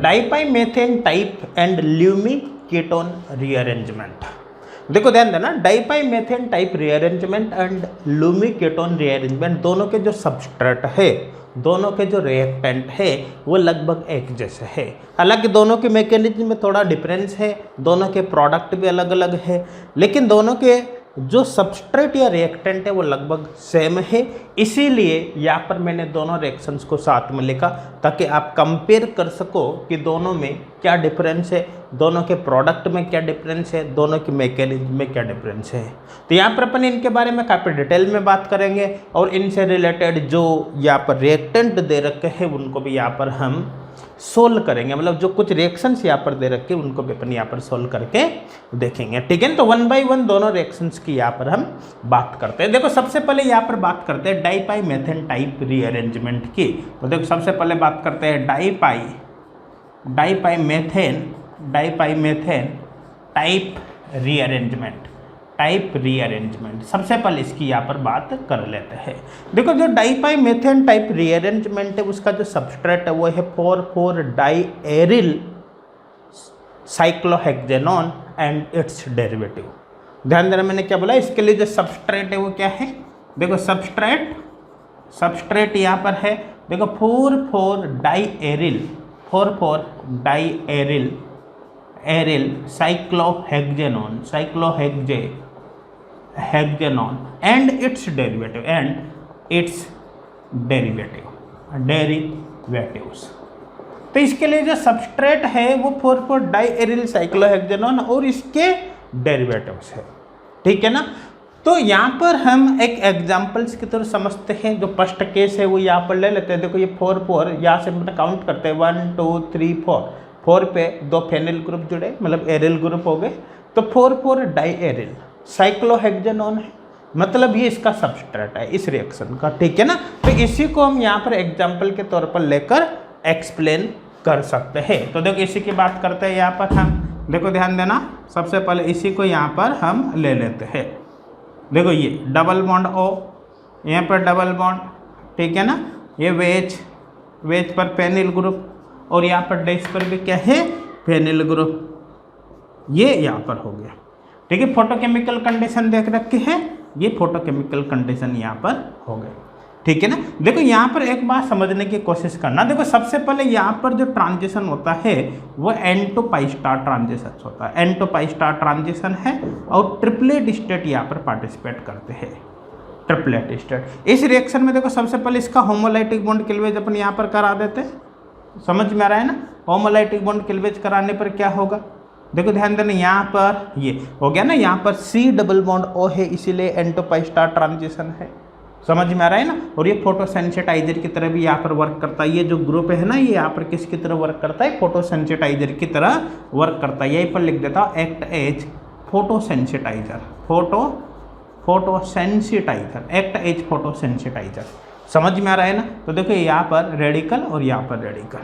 डाइपाइमेथेन type and lumiketone rearrangement. देखो ध्यान देना, dipimethane type rearrangement and lumiketone rearrangement, दोनों के जो सबस्ट्रेट है, दोनों के जो रिएक्टेंट है वो लगभग एक जैसे है। हालांकि दोनों के मैकेनिज्म में थोड़ा डिफरेंस है, दोनों के प्रोडक्ट भी अलग अलग है, लेकिन दोनों के जो सबस्ट्रेट या रिएक्टेंट है वो लगभग सेम है। इसीलिए यहाँ पर मैंने दोनों रिएक्शंस को साथ में लिखा ताकि आप कंपेयर कर सको कि दोनों में क्या डिफरेंस है, दोनों के प्रोडक्ट में क्या डिफरेंस है, दोनों के मैकेनिज्म में क्या डिफरेंस है। तो यहाँ पर अपन इनके बारे में काफ़ी डिटेल में बात करेंगे और इनसे रिलेटेड जो यहाँ पर रिएक्टेंट दे रखे हैं उनको भी यहाँ पर हम सोल्व करेंगे, मतलब जो कुछ रिएक्शंस यहाँ पर दे रखे उनको भी अपन यहाँ पर सोल्व करके देखेंगे। ठीक है, तो 1 बाय 1 दोनों रिएक्शंस की यहाँ पर हम बात करते हैं। देखो सबसे पहले यहाँ पर बात करते हैं डाइपाइमेथेन टाइप रीअरेंजमेंट की। तो देखो सबसे पहले बात करते हैं डाइपाइमेथेन टाइप रीअरेंजमेंट। सबसे पहले इसकी यहाँ पर बात कर लेते हैं। देखो जो डाइपाइमेथेन टाइप रीअरेंजमेंट है उसका जो सबस्ट्रेट है वो है 4,4 डाइएरिल साइक्लोहेक्सेनोन एंड इट्स डेरिवेटिव। ध्यान देना मैंने क्या बोला, इसके लिए जो सबस्ट्रेट है वो क्या है। देखो सबस्ट्रेट यहाँ पर है, देखो 4,4 डाइएरिल साइक्लोहेक्सेनोन एंड इट्स डेरिवेटिव्स। तो इसके लिए जो सबस्ट्रेट है वो 4,4 डाइएरिल साइक्लोहेक्सेनोन और इसके डेरिवेटिव्स है। ठीक है ना। तो यहाँ पर हम एक एग्जाम्पल्स की तरह समझते हैं। जो फर्स्ट केस है वो यहाँ पर ले लेते हैं। देखो ये 4,4 यहाँ से मतलब काउंट करते हैं 1 2 3 4 पे 2 फेनिल ग्रुप जुड़े, मतलब एरिल ग्रुप हो गए। तो 4,4 डाइएरिल साइक्लोहेक्सेनोन है, मतलब ये इसका सबस्ट्रेट है इस रिएक्शन का। ठीक है ना। तो इसी को हम यहाँ पर एग्जाम्पल के तौर पर लेकर एक्सप्लेन कर सकते हैं। तो देखो इसी की बात करते हैं यहाँ पर हम। देखो ध्यान देना, सबसे पहले इसी को यहाँ पर हम ले लेते हैं। देखो ये डबल बॉन्ड O, यहाँ पर डबल बॉन्ड, ठीक है ना। ये वेज पर फेनिल ग्रुप और यहाँ पर डैश पर भी क्या है, फेनिल ग्रुप। ये यहाँ पर हो गया। ठीक है, फोटोकेमिकल कंडीशन देख रखी है, ये फोटोकेमिकल कंडीशन यहाँ पर हो गए। ठीक है ना। देखो यहाँ पर एक बात समझने की कोशिश करना। देखो सबसे पहले यहाँ पर जो ट्रांजिशन होता है वो N to pi star transition होता है। N to pi star transition है और ट्रिपलेट स्टेट यहाँ पर पार्टिसिपेट करते हैं। ट्रिपलेट स्टेट इस रिएक्शन में देखो सबसे पहले इसका होमोलाइटिक बॉन्ड क्लीवेज अपन यहाँ पर करा देते हैं। समझ में आ रहा है ना। होमोलाइटिक बॉन्ड क्लीवेज कराने पर क्या होगा, देखो ध्यान देना, यहाँ पर ये हो गया ना, यहाँ पर C डबल बॉन्ड O है, इसीलिए N to pi star transition है। समझ में आ रहा है ना। और ये फोटोसेंसिटाइजर की तरह भी यहाँ पर वर्क करता है। ये जो ग्रुप है ना, ये यहाँ पर किसकी तरह वर्क करता है, फोटोसेंसिटाइजर की तरह वर्क करता है। यहीं पर लिख देता हूँ, एक्ट एज फोटोसेंसिटाइजर, एक्ट एज फोटोसेंसिटाइजर। समझ में आ रहा है ना। तो देखो यहाँ पर रेडिकल और यहाँ पर रेडिकल,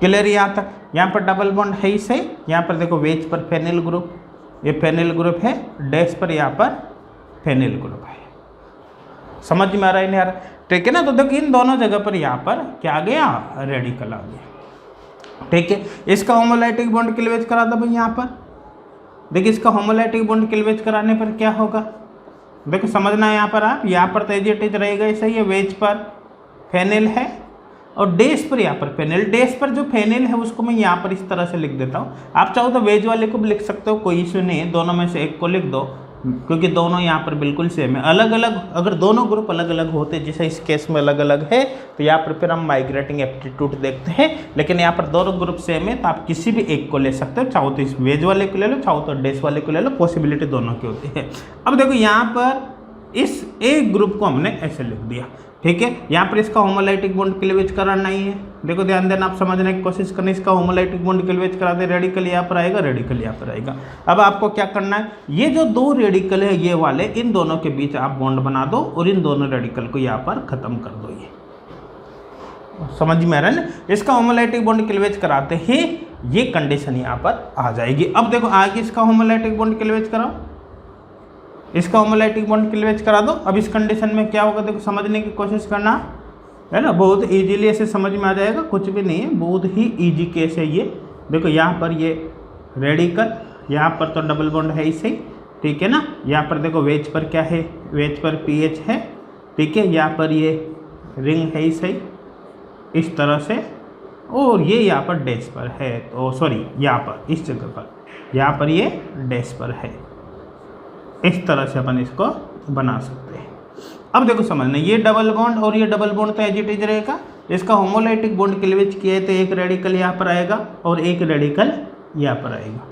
क्लियर यहाँ तक। यहाँ पर डबल बॉन्ड है ही सही। यहाँ पर देखो वेज पर फेनिल ग्रुप, ये फेनिल ग्रुप है, डैश पर यहाँ पर फेनिल ग्रुप है। समझ में आ रहा है नहीं यार। ठीक है ना। तो देखो इन दोनों जगह पर यहाँ पर क्या आ गया, रेडिकल आ गया। ठीक है, इसका होमोलाइटिक बॉन्ड क्लीवेज करा दो भाई यहाँ पर। देखिए इसका होमोलाइटिक बॉन्ड क्लीवेज कराने पर क्या होगा, देखो समझना है यहाँ पर आप। यहाँ पर तो एज इट इज रहेगा सही है, वेज पर फेनिल है और डैश पर यहाँ पर फेनिल। डैश पर जो फेनिल है उसको मैं यहाँ पर इस तरह से लिख देता हूँ। आप चाहो तो वेज वाले को भी लिख सकते हो, कोई इशू नहीं है। दोनों में से एक को लिख दो क्योंकि दोनों यहाँ पर बिल्कुल सेम है। अलग अलग अगर दोनों ग्रुप अलग अलग होते, जैसे इस केस में अलग अलग है, तो यहाँ पर फिर हम माइग्रेटिंग एप्टीट्यूड देखते हैं। लेकिन यहाँ पर दोनों ग्रुप सेम है, तो आप किसी भी एक को ले सकते हो। चाहो तो इस वेज वाले को ले लो, चाहो तो डैश वाले को ले लो, पॉसिबिलिटी दोनों की होती है। अब देखो यहाँ पर इस एक ग्रुप को हमने ऐसे लिख दिया। ठीक है, यहाँ पर इसका होमोलाइटिक बॉन्ड क्लीवेज कराना ही है। देखो ध्यान देना, आप समझने की कोशिश करना। इसका होमोलाइटिक बॉन्ड क्लीवेज करा दे, रेडिकल यहाँ पर आएगा, रेडिकल यहाँ पर आएगा। अब आपको क्या करना है, ये जो दो रेडिकल है ये वाले, इन दोनों के बीच आप बॉन्ड बना दो और इन दोनों रेडिकल को यहाँ पर खत्म कर दो। ये समझ में आ रहा है ना। इसका होमोलाइटिक बॉन्ड क्लीवेज कराते ही ये कंडीशन यहाँ पर आ जाएगी। अब देखो आगे इसका होमोलाइटिक बॉन्ड क्लीवेज कराओ, इसका होमोलाइटिक बॉन्ड क्लीवेज करा दो। अब इस कंडीशन में क्या होगा, देखो समझने की कोशिश करना। है ना, बहुत इजीली ऐसे समझ में आ जाएगा, कुछ भी नहीं है, बहुत ही इजी केस है ये। देखो यहाँ पर ये रेडिकल, यहाँ पर तो डबल बॉन्ड है ही सही, ठीक है ना। यहाँ पर देखो वेज पर क्या है, वेज पर पीएच है, ठीक है। यहाँ पर ये रिंग है ही सही इस तरह से, और ये यहाँ पर डैश पर है, तो सॉरी यहाँ पर इस जगह पर, यहाँ पर ये डैश पर है। इस तरह से अपन इसको बना सकते हैं। अब देखो समझना, ये डबल बॉन्ड और ये डबल बॉन्ड तो एज इट इज रहेगा। इसका होमोलाइटिक बॉन्ड क्लीवेज किया है तो एक रेडिकल यहाँ पर आएगा और एक रेडिकल यहाँ पर आएगा।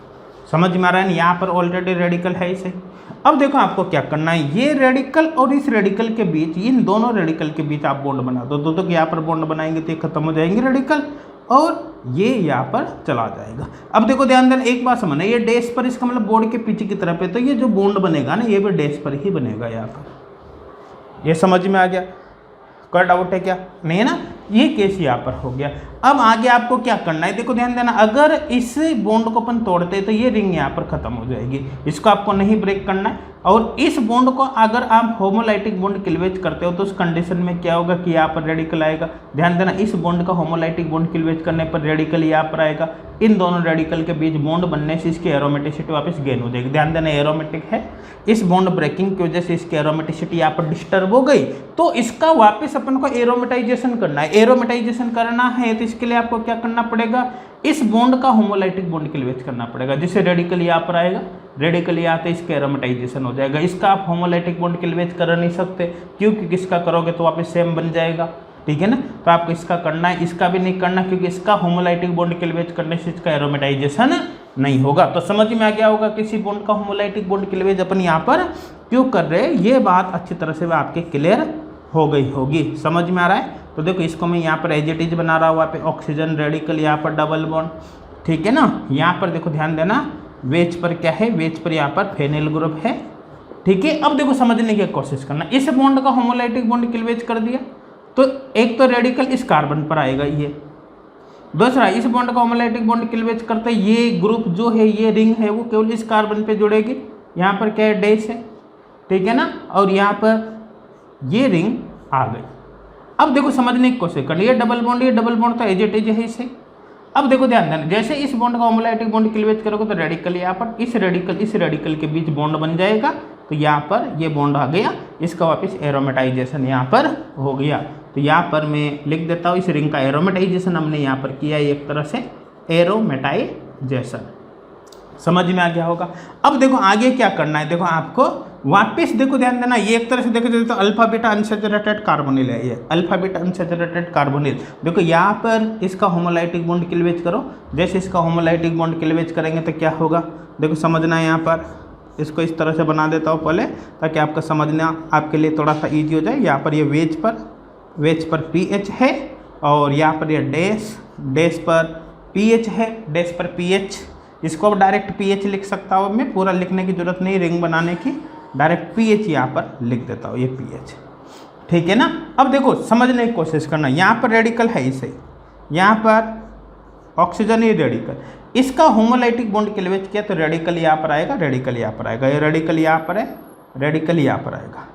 समझ में आ रहा है ना, यहाँ पर ऑलरेडी रेडिकल है ही सही। अब देखो आपको क्या करना है, ये रेडिकल और इस रेडिकल के बीच, इन दोनों रेडिकल के बीच आप बॉन्ड बना दो। तो यहाँ पर बॉन्ड बनाएंगे तो ये खत्म हो जाएंगे रेडिकल, और ये यहाँ पर चला जाएगा। अब देखो ध्यान देना, एक बात समझना, ये डैश पर, इसका मतलब बोर्ड के पीछे की तरफ है, तो ये जो बॉन्ड बनेगा ना, ये भी डैश पर ही बनेगा यहाँ पर। ये समझ में आ गया, कोई डाउट है क्या? नहीं है ना। ये केस यहाँ पर हो गया। अब आगे आपको क्या करना है, देखो ध्यान देना, अगर इस बॉन्ड को अपन तोड़ते हैं तो ये रिंग यहाँ पर खत्म हो जाएगी, इसको आपको नहीं ब्रेक करना है। और इस बॉन्ड को अगर आप होमोलाइटिक बॉन्ड क्लीवेज करते हो तो उस कंडीशन में क्या होगा कि यहाँ पर रेडिकल आएगा। ध्यान देना, इस बॉन्ड का होमोलाइटिक बॉन्ड क्लीवेज करने पर रेडिकल यहाँ पर आएगा। इन दोनों रेडिकल के बीच बॉन्ड बनने से इसकी एरोमेटिसिटी वापस गेन हो जाएगी। ध्यान देना, एरोमेटिक है, इस बॉन्ड ब्रेकिंग की वजह से इसकी एरोमेटिसिटी यहाँ पर डिस्टर्ब हो गई, तो इसका वापस अपन को एरोमेटाइजेशन करना है। एरोमेटाइजेशन करना है तो इसके लिए आपको क्या करना पड़ेगा, इस बॉन्ड का होमोलाइटिक बॉन्ड क्लीवेज करना पड़ेगा, जिससे रेडिकल यहाँ पर आएगा, रेडिकल यहाँ आते इसका एरोमेटाइजेशन हो जाएगा। इसका आप होमोलाइटिक बॉन्ड क्लीवेज कर नहीं सकते, क्योंकि किसका करोगे तो वापस सेम बन जाएगा, ठीक है ना। तो आपको इसका करना है, इसका भी नहीं करना, क्योंकि इसका होमोलाइटिक बॉन्ड क्लीवेज करने से इसका एरोमेटाइजेशन नहीं होगा। तो समझ में आ गया होगा किसी बॉन्ड का होमोलाइटिक बॉन्ड क्लीवेज अपन यहाँ पर क्यों कर रहे हैं, ये बात अच्छी तरह से आपके क्लियर हो गई होगी, समझ में आ रहा है। तो देखो इसको मैं यहाँ पर एज इट इज बना रहा हूँ, वहाँ पे ऑक्सीजन रेडिकल, यहाँ पर डबल बॉन्ड, ठीक है ना। यहाँ पर देखो ध्यान देना, वेज पर क्या है, वेज पर यहाँ पर फेनिल ग्रुप है, ठीक है। अब देखो समझने की कोशिश करना, इस बॉन्ड का होमोलाइटिक बॉन्ड क्लीवेज कर दिया तो एक तो रेडिकल इस कार्बन पर आएगा, ये दूसरा इस बॉन्ड का होमोलाइटिक बॉन्ड क्लीवेज करते ये ग्रुप जो है, ये रिंग है, वो केवल इस कार्बन पे जुड़ेगी। यहाँ पर क्या है, डैश है, ठीक है ना, और यहाँ पर ये रिंग आ गई। अब देखो समझने की कोशिश करनी, ये डबल बॉन्ड तो एज इट इज है इसे। अब देखो ध्यान देना, जैसे इस बॉन्ड का होमोलाइटिक बॉन्ड क्लीवेज करोगे तो रेडिकल यहाँ पर, इस रेडिकल के बीच बॉन्ड बन जाएगा, तो यहाँ पर ये बॉन्ड आ गया, इसका वापस एरोमेटाइजेशन यहाँ पर हो गया। तो यहाँ पर मैं लिख देता हूँ, इस रिंग का एरोमेटाइजेशन हमने यहाँ पर किया है, एक तरह से एरोमेटाइजेशन, समझ में आ गया होगा। अब देखो आगे क्या करना है, देखो आपको वापस देखो ध्यान देना, ये एक तरह से देखो तो अल्फा बीटा अनसैचुरेटेड कार्बोनिल है, ये अल्फा बीटा अनसैचुरेटेड कार्बोनिल। देखो यहाँ पर इसका होमोलाइटिक बॉन्ड क्लीवेज करो, जैसे इसका होमोलाइटिक बॉन्ड क्लीवेज करेंगे तो क्या होगा, देखो समझना है। यहाँ पर इसको इस तरह से बना देता हूँ पहले, ताकि आपका समझना आपके लिए थोड़ा सा ईजी हो जाए। यहाँ पर ये वेज पर पीएच है, और यहाँ पर ये डैश पर पीएच है, डैश पर पीएच, इसको अब डायरेक्ट पीएच लिख सकता हूँ मैं, पूरा लिखने की जरूरत नहीं रिंग बनाने की, डायरेक्ट पीएच यहाँ पर लिख देता हूँ, ये पीएच, ठीक है ना। अब देखो समझने की कोशिश करना, यहाँ पर रेडिकल है इसे, यहाँ पर ऑक्सीजन ये रेडिकल, इसका होमोलाइटिक बॉन्ड क्लीवेज किया तो रेडिकल यहाँ पर आएगा, रेडिकल यहाँ पर आएगा, ये रेडिकल यहाँ पर है, रेडिकल यहाँ पर आएगा।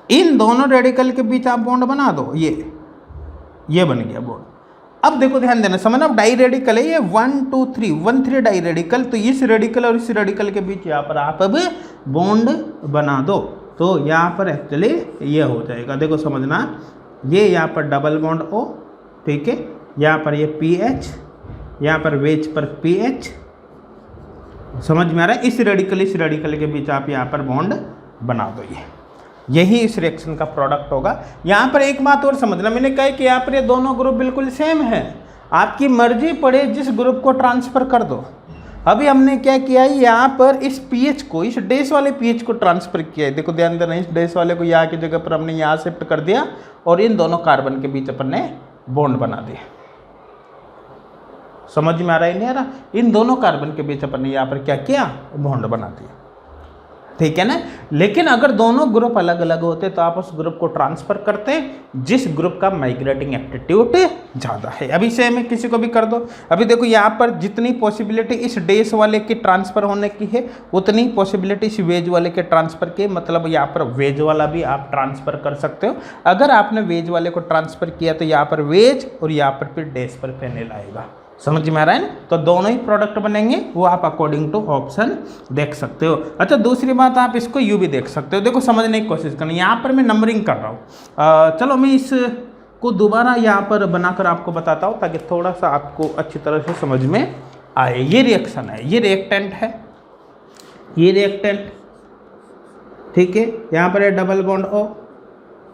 इन दोनों रेडिकल के बीच आप बॉन्ड बना दो, ये बन गया बॉन्ड। अब देखो ध्यान देना, समझना, अब डाई रेडिकल है ये 1 2 3 1 3 डाई रेडिकल, तो इस रेडिकल और इस रेडिकल के बीच यहाँ पर आप अब बॉन्ड बना दो, तो यहाँ पर एक्चुअली ये हो जाएगा। देखो समझना, ये यहाँ पर डबल बॉन्ड O, ठीक है, यहाँ पर ये PH, यहाँ पर वेज पर PH, समझ में आ रहा है। इस रेडिकल के बीच आप यहाँ पर बॉन्ड बना दो, यही इस रिएक्शन का प्रोडक्ट होगा। यहाँ पर एक बात और समझना, मैंने कहा कि यहाँ पर ये दोनों ग्रुप बिल्कुल सेम है, आपकी मर्जी पड़े जिस ग्रुप को ट्रांसफर कर दो। अभी हमने क्या किया है, यहाँ पर इस पीएच को, इस डैश वाले पीएच को ट्रांसफर किया है। देखो ध्यान देना, इस डैश वाले को यहाँ की जगह पर हमने यहाँ शिफ्ट कर दिया, और इन दोनों कार्बन के बीच अपन ने बॉन्ड बना दिया। समझ में आ रहा है नहीं आ रहा, इन दोनों कार्बन के बीच अपन ने यहाँ पर क्या किया, बॉन्ड बना दिया, ठीक है ना। लेकिन अगर दोनों ग्रुप अलग अलग होते तो आप उस ग्रुप को ट्रांसफर करते जिस ग्रुप का माइग्रेटिंग एप्टीट्यूड ज़्यादा है। अभी से में किसी को भी कर दो। अभी देखो यहाँ पर जितनी पॉसिबिलिटी इस डेस वाले की ट्रांसफ़र होने की है उतनी पॉसिबिलिटी इस वेज वाले के ट्रांसफ़र की, मतलब यहाँ पर वेज वाला भी आप ट्रांसफ़र कर सकते हो। अगर आपने वेज वाले को ट्रांसफ़र किया तो यहाँ पर वेज और यहाँ पर फिर डेस पर फेनिल आएगा। समझ में आ रहा है ना। तो दोनों ही प्रोडक्ट बनेंगे, वो आप अकॉर्डिंग टू ऑप्शन देख सकते हो। अच्छा, दूसरी बात आप इसको यू भी देख सकते हो। देखो समझने की कोशिश करना, यहाँ पर मैं नंबरिंग कर रहा हूँ। चलो मैं इसको दोबारा यहाँ पर बनाकर आपको बताता हूँ ताकि थोड़ा सा आपको अच्छी तरह से समझ में आए। ये रिएक्शन है, ये रिएक्टेंट है, ये रिएक्टेंट, ठीक है। यहाँ पर है double bond O,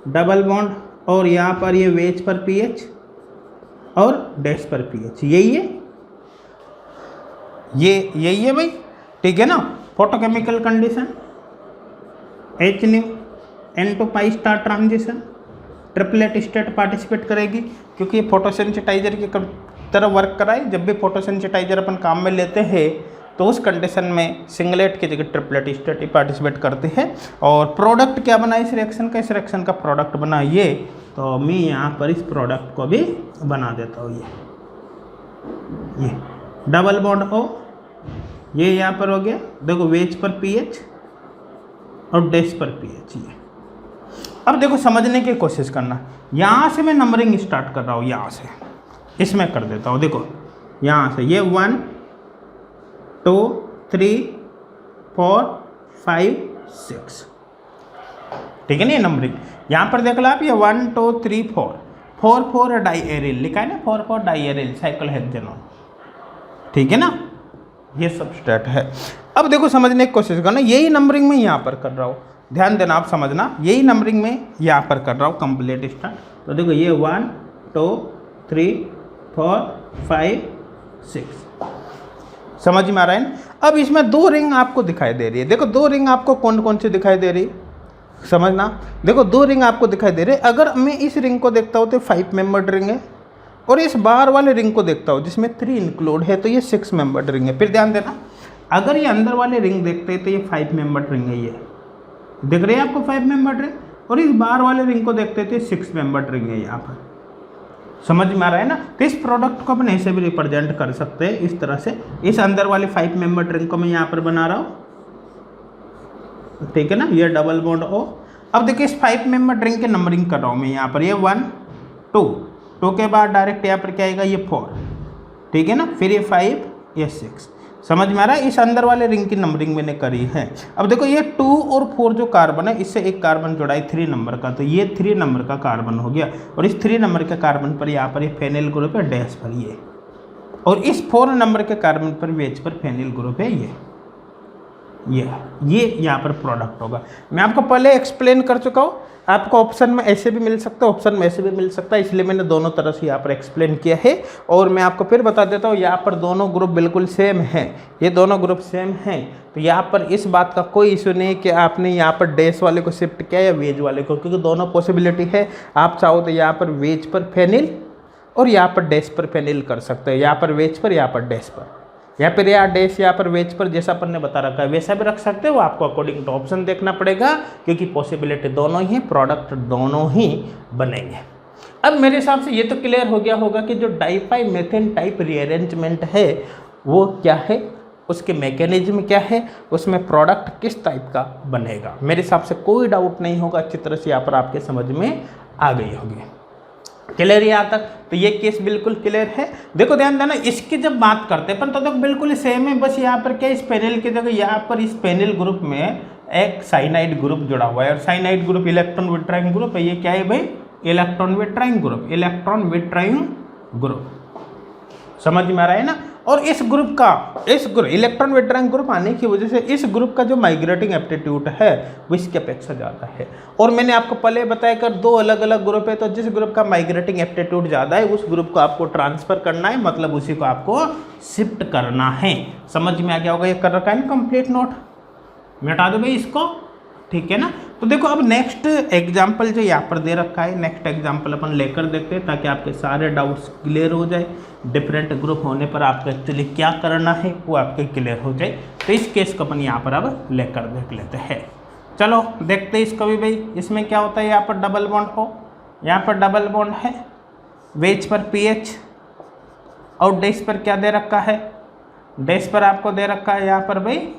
double bond, और यहाँ पर ये वेज पर पीएच और डैश पर पीएच, यही है, ये यही है भाई, ठीक है ना। फोटोकेमिकल कंडीशन H₈N2 पाई star transition, triplet state participate करेगी क्योंकि ये फोटोसेंसिटाइजर की तरह वर्क कराए। जब भी फोटोसेंसिटाइजर अपन काम में लेते हैं तो उस कंडीशन में सिंगलेट की जगह ट्रिपलेट स्टेट ही पार्टिसिपेट करते हैं। और प्रोडक्ट क्या बना इस रिएक्शन का, इस रिएक्शन का प्रोडक्ट बना ये, तो मैं यहाँ पर इस प्रोडक्ट को भी बना देता हूँ। ये डबल बॉन्ड O, ये यहाँ पर हो गया, देखो वेज पर पीएच और डैश पर पीएच। ये अब देखो समझने की कोशिश करना, यहाँ से मैं नंबरिंग स्टार्ट कर रहा हूँ, यहाँ से इसमें कर देता हूँ। देखो यहाँ से ये 1 2 3 4 5 6, ठीक है ना। ये नंबरिंग यहाँ पर देख लो आप, ये 1 2 3 4 4 डाई एरिल लिखा है ना, 4 डाई एरिल साइक्लोहेक्सेनोन, ठीक है ना। ये सबस्ट्रेट है। अब देखो समझने की कोशिश करना, यही नंबरिंग में यहाँ पर कर रहा हूँ, ध्यान देना आप समझना, यही नंबरिंग में यहाँ पर कर रहा हूँ कंप्लीट स्टार्ट। तो देखो ये 1 2 3 4 5 6, समझ में आ रहा है ना। अब इसमें 2 रिंग आपको दिखाई दे रही है। देखो 2 रिंग आपको कौन कौन सी दिखाई दे रही है समझना। देखो 2 रिंग आपको दिखाई दे रहे हैं। अगर मैं इस रिंग को देखता हूँ तो 5 मेंबर्ड रिंग है, और इस बाहर वाले रिंग को देखता हूँ जिसमें 3 इंक्लूड है तो ये 6 मेंबर्ड रिंग है। फिर ध्यान देना, अगर ये अंदर वाले रिंग देखते हैं तो ये 5 मेंबर्ड रिंग है, ये दिख रही है आपको 5 मेंबर्ड रिंग, और इस बाहर वाले रिंग को देखते थे 6 मेंबर्ड रिंग है यहाँ पर। समझ में आ रहा है ना। तो इस प्रोडक्ट को अपन ऐसे भी रिप्रेजेंट कर सकते हैं इस तरह से। इस अंदर वाले 5 मेंबर्ड रिंग को मैं यहाँ पर बना रहा हूँ, ठीक है ना, ये डबल बॉन्ड O। अब देखिए इस 5 मेंबर रिंग के नंबरिंग कर रहा हूँ मैं यहाँ पर, ये 1 2 के बाद डायरेक्ट यहाँ पर क्या आएगा, ये 4, ठीक है ना, फिर ये 5, ये 6। समझ में आ रहा है। इस अंदर वाले रिंग की नंबरिंग मैंने करी है। अब देखो ये 2 और 4 जो कार्बन है, इससे एक कार्बन जुड़ा है 3 नंबर का, तो ये 3 नंबर का कार्बन हो गया, और इस 3 नंबर के कार्बन पर यहाँ पर ये फेनिल ग्रुप है डैश पर ये, और इस 4 नंबर के कार्बन पर वेज पर फेनिल ग्रुप है ये यहाँ पर प्रोडक्ट होगा। मैं आपको पहले एक्सप्लेन कर चुका हूँ, आपको ऑप्शन में ऐसे भी मिल सकता है, ऑप्शन में ऐसे भी मिल सकता है, इसलिए मैंने दोनों तरह से यहाँ पर एक्सप्लेन किया है। और मैं आपको फिर बता देता हूँ, यहाँ पर दोनों ग्रुप बिल्कुल सेम हैं, ये दोनों ग्रुप सेम हैं, तो यहाँ पर इस बात का कोई इशू नहीं कि आपने यहाँ पर डैश वाले को शिफ्ट किया या वेज वाले को, क्योंकि दोनों पॉसिबिलिटी है। आप चाहो तो यहाँ पर वेज पर फेनिल और यहाँ पर डैश पर फेनिल कर सकते हो, यहाँ पर वेज पर, यहाँ पर डैश पर, या फिर यहाँ डैश यहाँ पर वेज पर, जैसा अपन ने बता रखा है वैसा भी रख सकते हो। आपको अकॉर्डिंग टू ऑप्शन देखना पड़ेगा, क्योंकि पॉसिबिलिटी दोनों ही, प्रोडक्ट दोनों ही बनेंगे। अब मेरे हिसाब से ये तो क्लियर हो गया होगा कि जो डाइपाइमेथेन टाइप रीअरेंजमेंट है वो क्या है, उसके मैकेनिज्म क्या है, उसमें प्रोडक्ट किस टाइप का बनेगा। मेरे हिसाब से कोई डाउट नहीं होगा, अच्छी तरह से यहाँ पर आपके समझ में आ गई होगी। क्लियर यहाँ तक? तो ये केस बिल्कुल क्लियर है। देखो ध्यान देना, इसकी जब बात करते हैं अपन तो देखो बिल्कुल सेम है, बस यहाँ पर क्या इस पेनिल की जगह यहाँ पर इस पेनिल ग्रुप में एक साइनाइड ग्रुप जुड़ा हुआ है, और साइनाइड ग्रुप इलेक्ट्रॉन विट्राइंग ग्रुप है। ये क्या है भाई, इलेक्ट्रॉन विट्राइंग ग्रुप, इलेक्ट्रॉन विट्राइंग ग्रुप, समझ में आ रहा है ना। और इस ग्रुप का, इस इलेक्ट्रॉन विट्राइंग ग्रुप आने की वजह से इस ग्रुप का जो माइग्रेटिंग एप्टीट्यूड है वो इसकी अपेक्षा ज़्यादा है। और मैंने आपको पहले बताया कि 2 अलग अलग ग्रुप है, तो जिस ग्रुप का माइग्रेटिंग एप्टीट्यूड ज़्यादा है उस ग्रुप को आपको ट्रांसफर करना है, मतलब उसी को आपको शिफ्ट करना है। समझ में आ गया होगा, ये कर रखा है ना कंप्लीट नोट, मिटा दो भाई इसको, ठीक है ना। तो देखो अब नेक्स्ट एग्जाम्पल जो यहाँ पर दे रखा है, नेक्स्ट एग्जाम्पल अपन लेकर देखते हैं ताकि आपके सारे डाउट्स क्लियर हो जाए। डिफरेंट ग्रुप होने पर आपको एक्चुअली क्या करना है वो आपके क्लियर हो जाए। तो इस केस को अपन यहाँ पर अब लेकर देख लेते हैं। चलो देखते हैं इसको भी भाई। इसमें क्या होता है, यहाँ पर डबल बॉन्ड हो, यहाँ पर डबल बॉन्ड है, वेज पर पीएच और डैश पर क्या दे रखा है, डैश पर आपको दे रखा है यहाँ पर भाई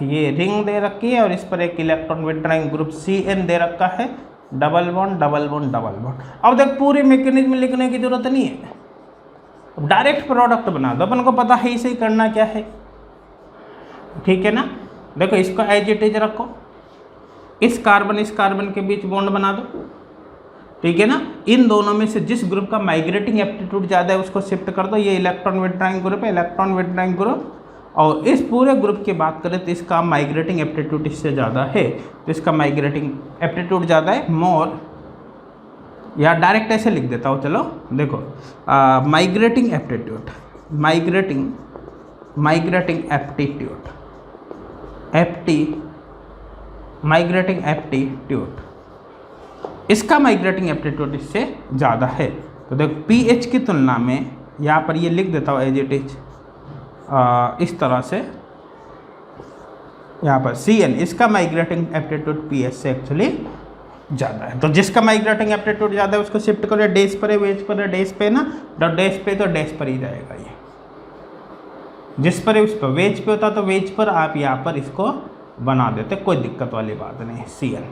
ये रिंग दे रखी है और इस पर एक इलेक्ट्रॉन विड्रॉइंग ग्रुप Cn दे रखा है, double bond double bond double bond. अब देख पूरी मैकेनिज्म लिखने की जरूरत नहीं है, अब डायरेक्ट प्रोडक्ट बना दो, अपन को पता है इसे करना क्या है, ठीक है ना। देखो इसको एज इट इज रखो, इस कार्बन के बीच बॉन्ड बना दो, ठीक है ना। इन दोनों में से जिस ग्रुप का माइग्रेटिंग एप्टीट्यूड ज़्यादा है उसको शिफ्ट कर दो। ये इलेक्ट्रॉन विड्रॉइंग ग्रुप है, इलेक्ट्रॉन विड्रॉइंग ग्रुप, और इस पूरे ग्रुप की बात करें तो इसका माइग्रेटिंग एप्टीट्यूड इससे ज़्यादा है, तो इसका माइग्रेटिंग एप्टीट्यूड ज़्यादा है मोर, या डायरेक्ट ऐसे लिख देता हूँ। चलो देखो माइग्रेटिंग एप्टीट्यूड, माइग्रेटिंग एप्टीट्यूड, इसका माइग्रेटिंग एप्टीट्यूड इससे ज़्यादा है। तो देखो पीएच की तुलना में यहाँ पर ये लिख देता हूँ एज इट इज इस तरह से, यहाँ पर Cn इसका माइग्रेटिंग एप्टीट्यूड पीएच से एक्चुअली ज़्यादा है। तो जिसका माइग्रेटिंग एप्टीट्यूड ज़्यादा है उसको शिफ्ट करो, डैश पर है, वेज पर है, डैश पे ना, तो डैश पे तो डैश पर ही जाएगा ये, जिस पर है उस पर, वेज पे होता तो वेज पर आप यहाँ पर इसको बना देते, कोई दिक्कत वाली बात नहीं है Cn।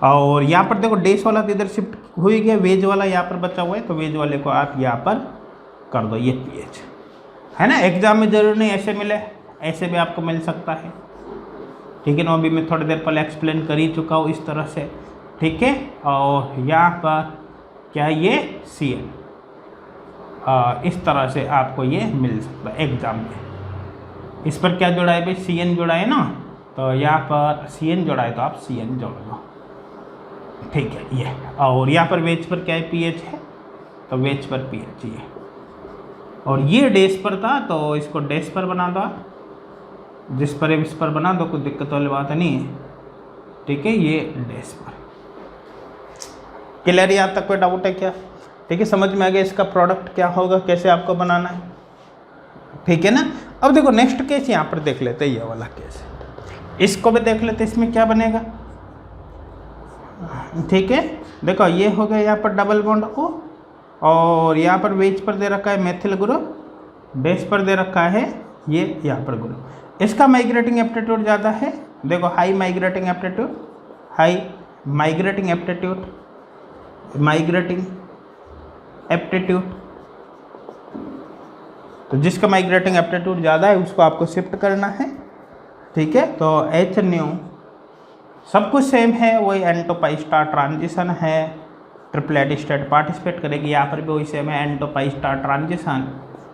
और यहाँ पर देखो डैश वाला तो इधर शिफ्ट हो गया, वेज वाला यहाँ पर बचा हुआ है, तो वेज वाले को आप यहाँ पर कर दो, ये पीएच है ना। एग्जाम में जरूरी नहीं ऐसे मिले, ऐसे भी आपको मिल सकता है, ठीक है ना। अभी मैं थोड़ी देर पहले एक्सप्लेन कर ही चुका हूँ इस तरह से, ठीक है। और यहाँ पर क्या ये Cn इस तरह से आपको ये मिल सकता है एग्जाम में। इस पर क्या जोड़ा है भाई, Cn जोड़ा है ना, तो यहाँ पर Cn जोड़ा है तो आप Cn जोड़ दो, ठीक है ये। और यहाँ पर वेज पर क्या है, पीएच है, तो वेज पर पीएच ये, और ये डैश पर था तो इसको डैश पर बना दो, जिस पर इस पर बना दो, कोई दिक्कत वाली बात नहीं है, ठीक है। ये डैश पर क्लियर, यहाँ तक कोई डाउट है क्या, ठीक है, समझ में आ गया इसका प्रोडक्ट क्या होगा, कैसे आपको बनाना है, ठीक है ना। अब देखो नेक्स्ट केस यहाँ पर देख लेते हैं, ये वाला केस, इसको भी देख लेते, इसमें क्या बनेगा, ठीक है। देखो ये हो गया यहाँ पर डबल बॉन्ड O, और यहाँ पर वेज पर दे रखा है मेथिल ग्रुप, डैश पर दे रखा है ये यहाँ पर ग्रुप, इसका माइग्रेटिंग एप्टीट्यूड ज़्यादा है। देखो हाई माइग्रेटिंग एप्टीट्यूड, तो जिसका माइग्रेटिंग एप्टीट्यूड ज़्यादा है उसको आपको शिफ्ट करना है, ठीक है। तो H न्यू सब कुछ सेम है, वही n to pi star transition है, ट्रिपलेट स्टेट पार्टिसिपेट करेगी, यहाँ पर भी वही सेम है, n to pi star transition,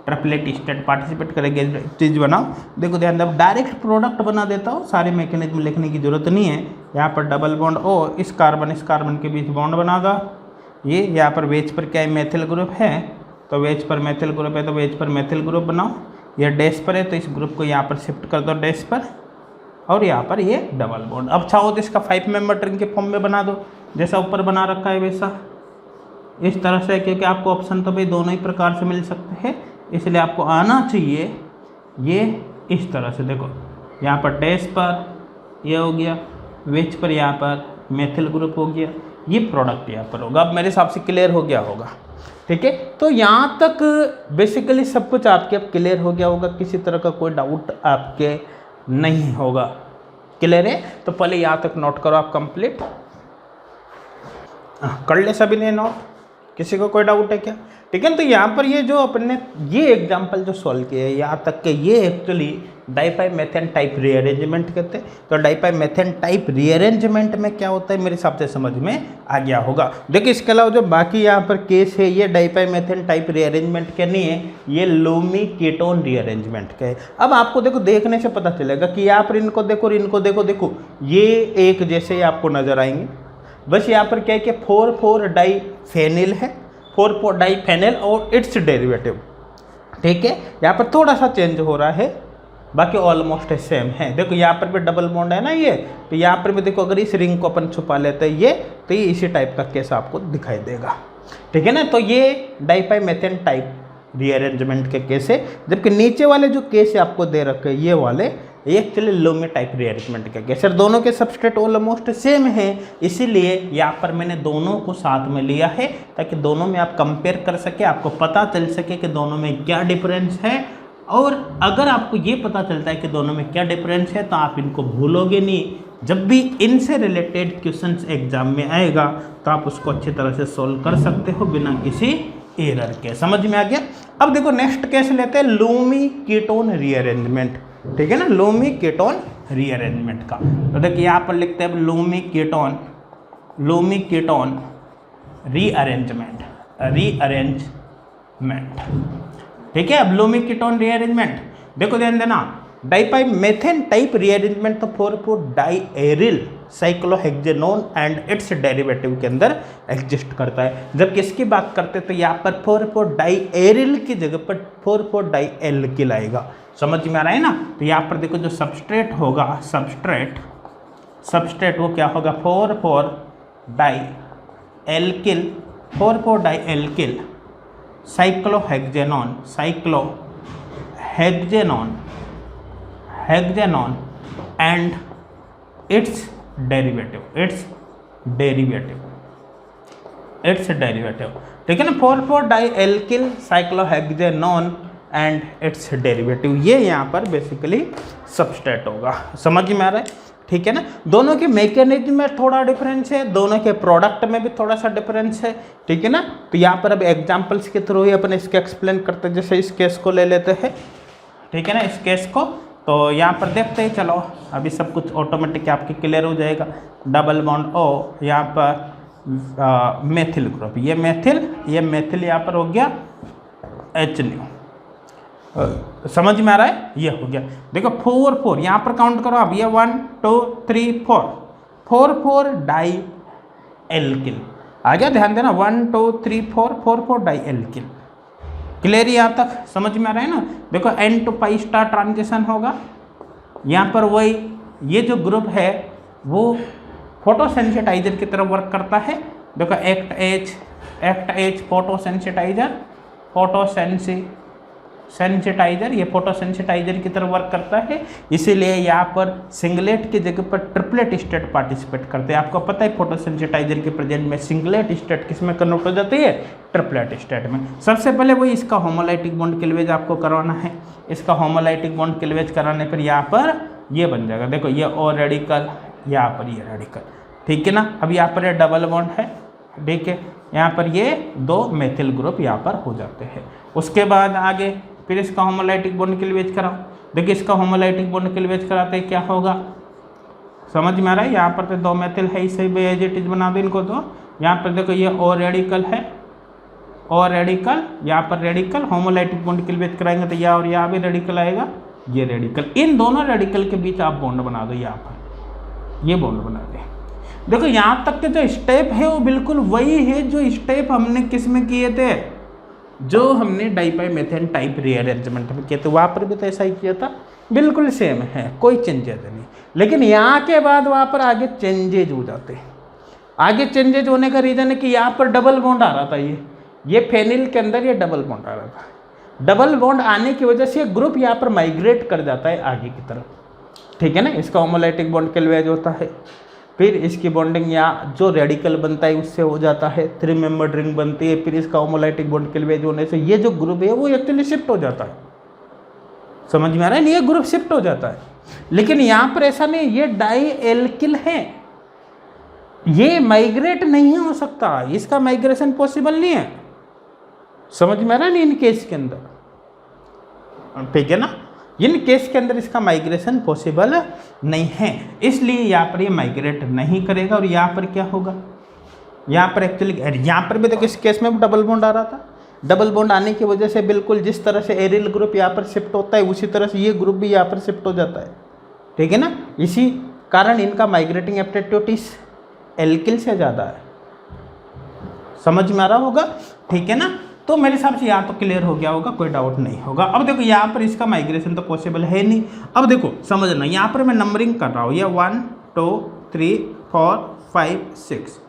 triplet state participate करेगी, चीज़ बनाओ। देखो ध्यान दो, डायरेक्ट प्रोडक्ट बना देता हूँ, सारे मैकेनिज्म लिखने की जरूरत नहीं है। यहाँ पर डबल बॉन्ड O, इस कार्बन के बीच बॉन्ड बना दो, ये यहाँ पर वेज पर क्या है, मेथिल ग्रुप है, तो वेज पर मेथिल ग्रुप है तो वेज पर मेथिल ग्रुप बनाओ। ये डैश पर है तो इस ग्रुप को यहाँ पर शिफ्ट कर दो डैश पर, और यहाँ पर ये डबल बॉन्ड। अब चाहो तो इसका 5 मेंबर रिंग के फॉर्म में बना दो, जैसा ऊपर बना रखा है वैसा, इस तरह से, क्योंकि आपको ऑप्शन तो भाई दोनों ही प्रकार से मिल सकते हैं, इसलिए आपको आना चाहिए ये इस तरह से। देखो यहाँ पर डैश पर ये हो गया, वेज पर यहाँ पर मेथिल ग्रुप हो गया, ये प्रोडक्ट यहाँ पर होगा। अब मेरे हिसाब से क्लियर हो गया होगा, ठीक है। तो यहाँ तक बेसिकली सब कुछ आपके अब क्लियर हो गया होगा, किसी तरह का कोई डाउट आपके नहीं होगा, क्लियर है। तो पहले यहाँ तक नोट करो आप कंप्लीट, कर ले सभी ने नोट, किसी को कोई डाउट है क्या, ठीक है। तो यहाँ पर ये जो अपने ये एग्जांपल जो सॉल्व किए हैं यहाँ तक के, ये एक्चुअली डाइपाइमेथेन टाइप रीअरेंजमेंट कहते हैं। तो डाइपाइमेथेन टाइप रीअरेंजमेंट में क्या होता है मेरे हिसाब से समझ में आ गया होगा। देखिए इसके अलावा जो बाकी यहाँ पर केस है ये डाइपाइमेथेन टाइप रीअरेंजमेंट के नहीं है, ये लोमी कीटोन रीअरेंजमेंट के है। अब आपको देखो देखने से पता चलेगा कि यहाँ पर इनको देखो, इनको देखो, ये एक जैसे ही आपको नजर आएंगे, बस यहाँ पर क्या है कि 4,4 डाइफेनिल है, 4,4 डाइफेनिल और इट्स डेरिवेटिव, ठीक है। यहाँ पर थोड़ा सा चेंज हो रहा है, बाकी ऑलमोस्ट सेम है। देखो यहाँ पर भी डबल बॉन्ड है ना ये, तो यहाँ पर भी देखो अगर इस रिंग को अपन छुपा लेते हैं ये, तो ये इसी टाइप का केस आपको दिखाई देगा, ठीक है ना। तो ये डाइपाइमेथेन टाइप रीअरेंजमेंट के केस है, जबकि नीचे वाले जो केस आपको दे रखे हैं ये वाले, ये एक्चुअली लोमी टाइप रीअरेंजमेंट का केस है। दोनों के सबस्ट्रेट ऑलमोस्ट सेम है, इसीलिए यहाँ पर मैंने दोनों को साथ में लिया है ताकि दोनों में आप कंपेयर कर सके, आपको पता चल सके कि दोनों में क्या डिफरेंस है। और अगर आपको ये पता चलता है कि दोनों में क्या डिफरेंस है तो आप इनको भूलोगे नहीं। जब भी इनसे रिलेटेड क्वेश्चंस एग्जाम में आएगा तो आप उसको अच्छी तरह से सोल्व कर सकते हो बिना किसी एरर के। समझ में आ गया। अब देखो नेक्स्ट केस लेते हैं लोमी कीटोन रीअरेंजमेंट, ठीक है ना, लोमी कीटोन रीअरेंजमेंट का। तो देखिए यहाँ पर लिखते हैं लोमी कीटोन रीअरेंजमेंट, ठीक है। अब लोमी कीटोन रीअरेंजमेंट देखो ध्यान देना, डाइपाइमेथेन टाइप रीअरेंजमेंट तो 4,4 डाइएरिल साइक्लोहेक्सेनोन एंड इट्स डेरिवेटिव के अंदर एग्जिस्ट करता है। जबकि इसकी बात करते तो यहाँ पर 4,4 डाइएरिल की जगह पर 4,4 डाइएल्किल आएगा। समझ में आ रहा है ना। तो यहाँ पर देखो जो सबस्ट्रेट होगा, सबस्ट्रेट वो क्या होगा, 4,4 डाइएल्किल साइक्लोहेक्सेनोन एंड इट्स डेरिवेटिव, ठीक है ना। 4,4 डाइएल्किल साइक्लोहेक्सेनोन एंड इट्स डेरिवेटिव, ये यहाँ पर बेसिकली सबस्ट्रेट होगा। समझ में आ रहा है, ठीक है ना। दोनों के मैकेनिज्म में थोड़ा डिफरेंस है, दोनों के प्रोडक्ट में भी थोड़ा सा डिफरेंस है, ठीक है ना। तो यहाँ पर अब एग्जांपल्स के थ्रू ही अपन इसके एक्सप्लेन करते हैं। जैसे इस केस को ले लेते हैं, ठीक है ना, इस केस को। तो यहाँ पर देखते हैं, चलो अभी सब कुछ ऑटोमेटिक आपके क्लियर हो जाएगा। डबल बॉन्ड ओ, यहाँ पर मेथिल ग्रुप, ये मेथिल यहाँ पर हो गया HNO। समझ में आ रहा है, ये हो गया। देखो 4,4 यहाँ पर काउंट करो अब, ये 1 2 3 4 डाई एल्किल आ गया। ध्यान देना 1 2 3 4 डाई एल्किल। क्लियर यहाँ तक समझ में आ रहा है ना। देखो N to pi star transition होगा यहाँ पर। वही ये जो ग्रुप है वो फोटोसेंसिटाइजर की तरफ वर्क करता है। देखो एक्ट एच फोटोसेंसिटाइजर, ये फोटोसेंसिटाइजर की तरफ वर्क करता है। इसीलिए यहाँ पर सिंगलेट की जगह पर ट्रिपलेट स्टेट पार्टिसिपेट करते हैं। आपको पता है फोटोसेंसिटाइजर के प्रेजेंट में सिंगलेट स्टेट किस में कन्वर्ट हो जाती है, ट्रिपलेट स्टेट में। सबसे पहले वही इसका होमोलाइटिक बॉन्ड क्लीवेज आपको करवाना है। इसका होमोलाइटिक बॉन्ड क्लीवेज कराने पर यहाँ पर ये बन जाएगा। देखो ये ओ रेडिकल, यहाँ पर ये रेडिकल, ठीक है ना। अब यहाँ पर ये डबल बॉन्ड है, ठीक है। यहाँ पर ये 2 मेथिल ग्रुप यहाँ पर हो जाते हैं। उसके बाद आगे फिर इसका होमोलाइटिक बॉन्ड क्लीवेज कराओ। देखिए इसका होमोलाइटिक बॉन्ड क्लीवेज कराते क्या होगा, समझ में आ रहा है। यहाँ पर तो 2 मेथिल है, इसे भी एज इट इज बना दो इनको। तो यहाँ पर देखो ये ओ रेडिकल है, ओ रेडिकल, यहाँ पर रेडिकल, होमोलाइटिक बॉन्ड क्लीवेज कराएंगे तो यहाँ और यहाँ भी रेडिकल आएगा, ये रेडिकल। इन दोनों रेडिकल के बीच आप बॉन्ड बना दो, यहाँ पर ये बॉन्ड बना दे। देखो यहाँ तक के जो स्टेप है वो बिल्कुल वही है जो स्टेप हमने किस में किए थे, जो हमने डाइपाइमेथेन टाइप रीअरेंजमेंट में किए थे। वहाँ पर भी तो ऐसा ही किया था, बिल्कुल सेम है, कोई चेंजेज नहीं। लेकिन यहाँ के बाद वहाँ पर आगे चेंजेज हो जाते हैं। आगे चेंजेज होने का रीज़न है कि यहाँ पर डबल बॉन्ड आ रहा था, ये फेनिल के अंदर ये डबल बॉन्ड आ रहा था। डबल बॉन्ड आने की वजह से ये ग्रुप यहाँ पर माइग्रेट कर जाता है आगे की तरफ, ठीक है ना। इसका होमोलाइटिक बॉन्ड क्लीवेज होता है, फिर इसकी बॉन्डिंग यहाँ जो रेडिकल बनता है उससे हो जाता है, 3 मेंबर्ड रिंग बनती है। फिर इसका होमोलाइटिक बॉन्ड क्लीवेज होने से ये जो ग्रुप है वो एक्चुअली शिफ्ट हो जाता है। समझ में आ रहा है, ये ग्रुप शिफ्ट हो जाता है। लेकिन यहाँ पर ऐसा नहीं, ये डाई एल्किल है, ये माइग्रेट नहीं हो सकता, इसका माइग्रेशन पॉसिबल नहीं है। समझ में आ रहा है इन केस के अंदर, ठीक है ना। इन केस के अंदर इसका माइग्रेशन पॉसिबल नहीं है, इसलिए यहाँ पर ये माइग्रेट नहीं करेगा। और यहाँ पर क्या होगा, यहाँ पर एक्चुअली यहाँ पर भी देखो इस केस में डबल बॉन्ड आ रहा था। डबल बॉन्ड आने की वजह से बिल्कुल जिस तरह से एरिल ग्रुप यहाँ पर शिफ्ट होता है उसी तरह से ये ग्रुप भी यहाँ पर शिफ्ट हो जाता है, ठीक है ना। इसी कारण इनका माइग्रेटिंग एप्टीट्यूड इस एल्किल से ज़्यादा है। समझ में आ रहा होगा, ठीक है ना। तो मेरे हिसाब से यहाँ तो क्लियर हो गया होगा, कोई डाउट नहीं होगा। अब देखो यहाँ पर इसका माइग्रेशन तो पॉसिबल है नहीं। अब देखो समझना, यहाँ पर मैं नंबरिंग कर रहा हूँ, ये 1 2 3 4 5 6,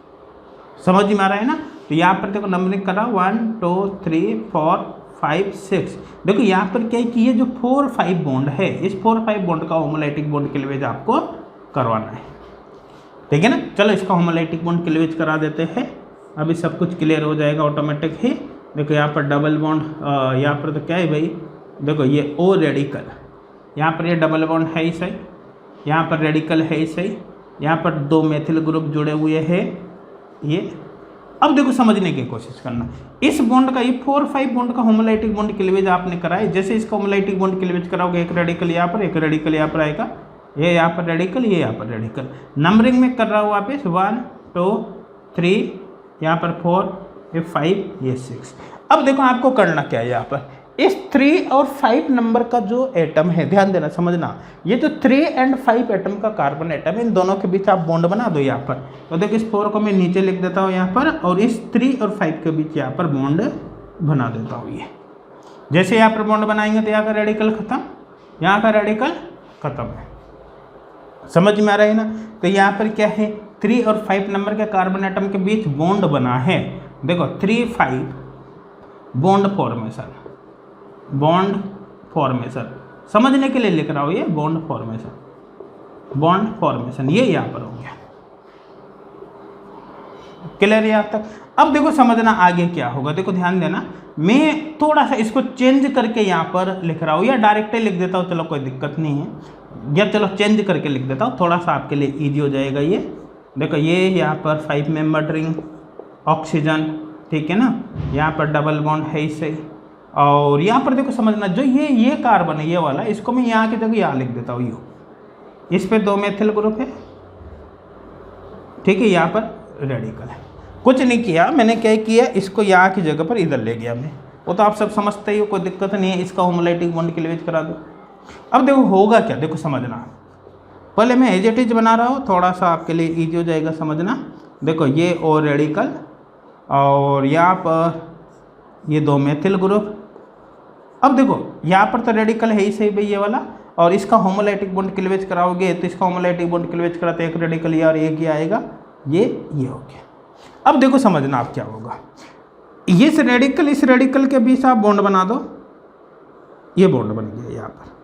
समझ में आ रहा है ना। तो यहाँ पर देखो नंबरिंग कर रहा हूँ 1 2 3 4 5 6। देखो यहाँ पर क्या है कि ये जो 4 5 बॉन्ड है, इस 4 5 बॉन्ड का होमोलाइटिक बॉन्ड क्लीवेज आपको करवाना है, ठीक है ना। चलो इसका होमोलाइटिक बॉन्ड क्लीवेज करा देते हैं, अभी सब कुछ क्लियर हो जाएगा ऑटोमेटिक ही। देखो यहाँ पर डबल बॉन्ड, यहाँ पर तो क्या है भाई, देखो ये ओ रेडिकल, यहाँ पर ये डबल बॉन्ड है ही सही, यहाँ पर रेडिकल है ही सही, यहाँ पर 2 मेथिल ग्रुप जुड़े हुए हैं ये। अब देखो समझने की कोशिश करना, इस बॉन्ड का, ये 4 5 बॉन्ड का होमोलाइटिक बॉन्ड क्लीवेज आपने करा है। जैसे इसका होमोलाइटिक बॉन्ड क्लीवेज कराओगे, एक रेडिकल यहाँ पर, एक रेडिकल यहाँ पर आएगा, ये यहाँ पर रेडिकल, ये यहाँ पर रेडिकल। नंबरिंग में कर रहा हूँ वापस 1 2 3, यहाँ पर 4, ये 5, ये 6। अब देखो आपको करना क्या है, यहाँ पर इस 3 और 5 नंबर का जो एटम है, ध्यान देना समझना, ये जो 3 एंड 5 एटम का कार्बन एटम, इन दोनों के बीच आप बॉन्ड बना दो यहाँ पर। तो देखो इस 4 को मैं नीचे लिख देता हूँ यहाँ पर, और इस 3 और 5 के बीच यहाँ पर बॉन्ड बना देता हूँ। ये जैसे यहाँ पर बॉन्ड बनाएंगे तो यहाँ का रेडिकल खत्म, यहाँ का रेडिकल खत्म है, समझ में आ रहा है ना। तो यहाँ पर क्या है, 3 और 5 नंबर के कार्बन एटम के बीच बॉन्ड बना है। देखो 3 5 बॉन्ड फॉर्मेशन, बॉन्ड फॉर्मेशन समझने के लिए लिख रहा हूँ, ये बॉन्ड फॉर्मेशन, बॉन्ड फॉर्मेशन ये यहाँ पर हो गया, क्लियर है यहाँ तक। अब देखो समझना आगे क्या होगा, देखो ध्यान देना, मैं थोड़ा सा इसको चेंज करके यहाँ पर लिख रहा हूँ, या डायरेक्ट ही लिख देता हूँ, चलो कोई दिक्कत नहीं है, या चलो चेंज करके लिख देता हूँ, थोड़ा सा आपके लिए ईजी हो जाएगा। ये देखो ये यहाँ पर 5 मेंबर रिंग ऑक्सीजन, ठीक है ना, यहाँ पर डबल बॉन्ड है इसे, और यहाँ पर देखो समझना, जो ये कार्बन है ये वाला, इसको मैं यहाँ की जगह यहाँ लिख देता हूँ यू, इस पे 2 मेथिल ग्रुप है, ठीक है, यहाँ पर रेडिकल है। कुछ नहीं किया मैंने, क्या किया, इसको यहाँ की जगह पर इधर ले गया मैं, वो तो आप सब समझते ही हो, कोई दिक्कत नहीं है। इसका होमोलाइटिक बॉन्ड क्लीवेज करा दो। अब देखो होगा क्या, देखो समझना, पहले मैं एज इट इज बना रहा हूँ, थोड़ा सा आपके लिए ईजी हो जाएगा समझना। देखो ये ओ रेडिकल, और यहाँ पर ये 2 मेथिल ग्रुप। अब देखो यहाँ पर तो रेडिकल है ही सही भाई ये वाला, और इसका होमोलाइटिक बॉन्ड क्लीवेज कराओगे तो इसका होमोलाइटिक बॉन्ड क्लीवेज कराते एक रेडिकल ये और एक ही आएगा, ये हो गया। अब देखो समझना आप क्या होगा, ये इस रेडिकल के बीच आप बॉन्ड बना दो, ये बॉन्ड बन गया यहाँ पर,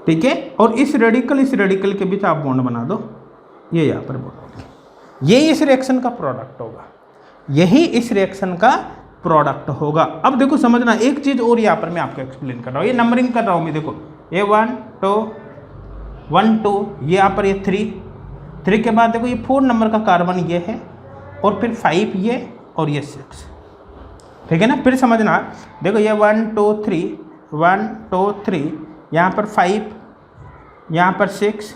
ठीक है, और इस रेडिकल के बीच आप बॉन्ड बना दो, ये यहाँ पर बॉन्ड बन गया। ये इस रिएक्शन का प्रोडक्ट होगा, यही इस रिएक्शन का प्रोडक्ट होगा। अब देखो समझना एक चीज़ और यहाँ पर मैं आपको एक्सप्लेन कर रहा हूँ, ये नंबरिंग कर रहा हूँ मैं, देखो ये 1 2, ये यहाँ पर ये 3 के बाद देखो ये 4 नंबर का कार्बन ये है, और फिर 5 ये, और ये 6, ठीक है ना। फिर समझना, देखो ये 1 2 3, यहाँ पर 5, यहाँ पर 6,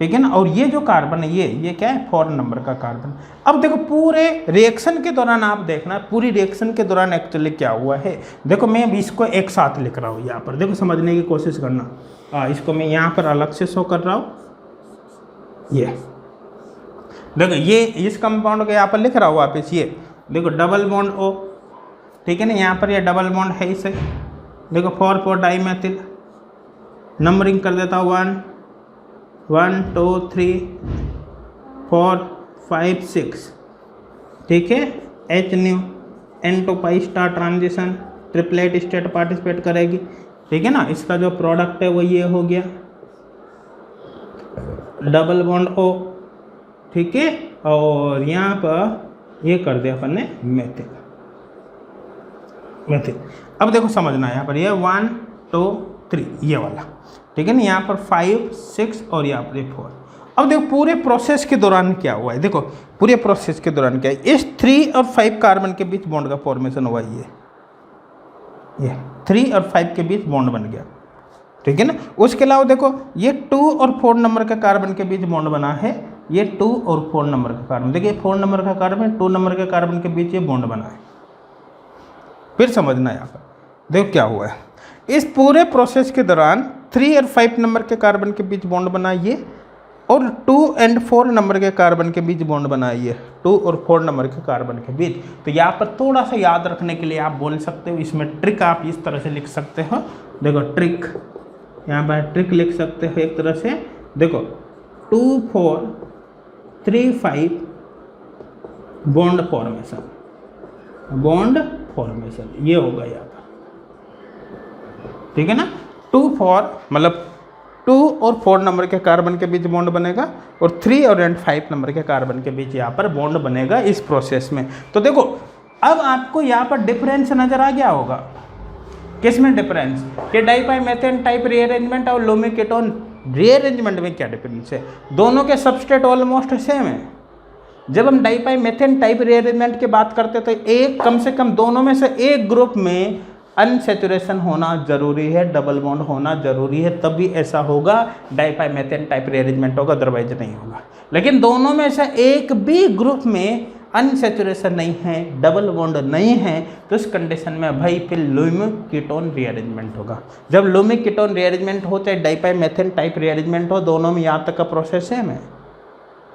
ठीक है ना, और ये जो कार्बन है ये क्या है, 4 नंबर का कार्बन। अब देखो पूरे रिएक्शन के दौरान आप देखना, पूरी रिएक्शन के दौरान एक्चुअली क्या हुआ है, देखो मैं अभी इसको एक साथ लिख रहा हूँ यहाँ पर, देखो समझने की कोशिश करना। इसको मैं यहाँ पर अलग से शो कर रहा हूँ, ये देखो ये इस कंपाउंड को यहाँ पर लिख रहा हूँ वापस, ये देखो डबल बॉन्ड O, ठीक है ना, यहाँ पर ये डबल बॉन्ड है इसे, देखो 4 डाई मेथिल, नंबरिंग कर देता हूँ 1 2 3 4 5 6, ठीक है, H न्यू N2 पाई star transition, triplet state participate करेगी, ठीक है ना। इसका जो प्रोडक्ट है वो ये हो गया डबल बॉन्ड O, ठीक है, और यहाँ पर ये कर दिया अपन ने मेथिल। अब देखो समझना, यहाँ पर ये 1 2 3 ये वाला, ठीक है ना, यहाँ पर 5 6 और यहाँ पर 4। अब देखो पूरे प्रोसेस के दौरान क्या हुआ है, देखो पूरे प्रोसेस के दौरान क्या है, इस 3 और 5 कार्बन के बीच बॉन्ड का फॉर्मेशन हुआ, ये 3 और 5 के बीच बॉन्ड बन गया, ठीक है ना। उसके अलावा देखो ये 2 और 4 नंबर का कार्बन के बीच बॉन्ड बना है, ये 2 और 4 नंबर का कार्बन, देखिए 4 नंबर का कार्बन 2 नंबर के कार्बन के बीच ये बॉन्ड बना है। फिर समझना यहाँ पर देखो क्या हुआ है, इस पूरे प्रोसेस के दौरान 3 और 5 नंबर के कार्बन के बीच बॉन्ड बना ये, और 2 और 4 नंबर के कार्बन के बीच बॉन्ड बनाइए, 2 और 4 नंबर के कार्बन के बीच। तो यहाँ पर थोड़ा सा याद रखने के लिए आप बोल सकते हो, इसमें ट्रिक आप इस तरह से लिख सकते हो। देखो ट्रिक, यहाँ पर ट्रिक लिख सकते हो एक तरह से। देखो 2 4 3 5 बॉन्ड फॉर्मेशन, बॉन्ड फॉर्मेशन ये होगा यहाँ पर, ठीक है ना। 2 4 मतलब 2 और 4 नंबर के कार्बन के बीच बॉन्ड बनेगा और 3 और 5 नंबर के कार्बन के बीच यहाँ पर बॉन्ड बनेगा इस प्रोसेस में। तो देखो अब आपको यहाँ पर डिफरेंस नजर आ गया होगा। किसमें डिफरेंस? कि डाइपाइमेथेन टाइप रीअरेंजमेंट और लोमी कीटोन रीअरेंजमेंट में क्या डिफरेंस है? दोनों के सबस्ट्रेट ऑलमोस्ट सेम है। जब हम डाइपाइमेथेन टाइप रीअरेंजमेंट की बात करते हैं तो एक कम से कम दोनों में से एक ग्रुप में अनसैचुरेशन होना जरूरी है, डबल बॉन्ड होना जरूरी है, तभी ऐसा होगा डाइपाइमेथेन टाइप रीअरेंजमेंट होगा, अदरवाइज नहीं होगा। लेकिन दोनों में से एक भी ग्रुप में अनसैचुरेशन नहीं है, डबल बॉन्ड नहीं है, तो इस कंडीशन में भाई फिर लोमी कीटोन रीअरेंजमेंट होगा। जब लोमी कीटोन रीअरेंजमेंट हो चाहे डाइपाइमेथेन टाइप रीअरेंजमेंट हो, दोनों में यहाँ तक का प्रोसेस सेम है,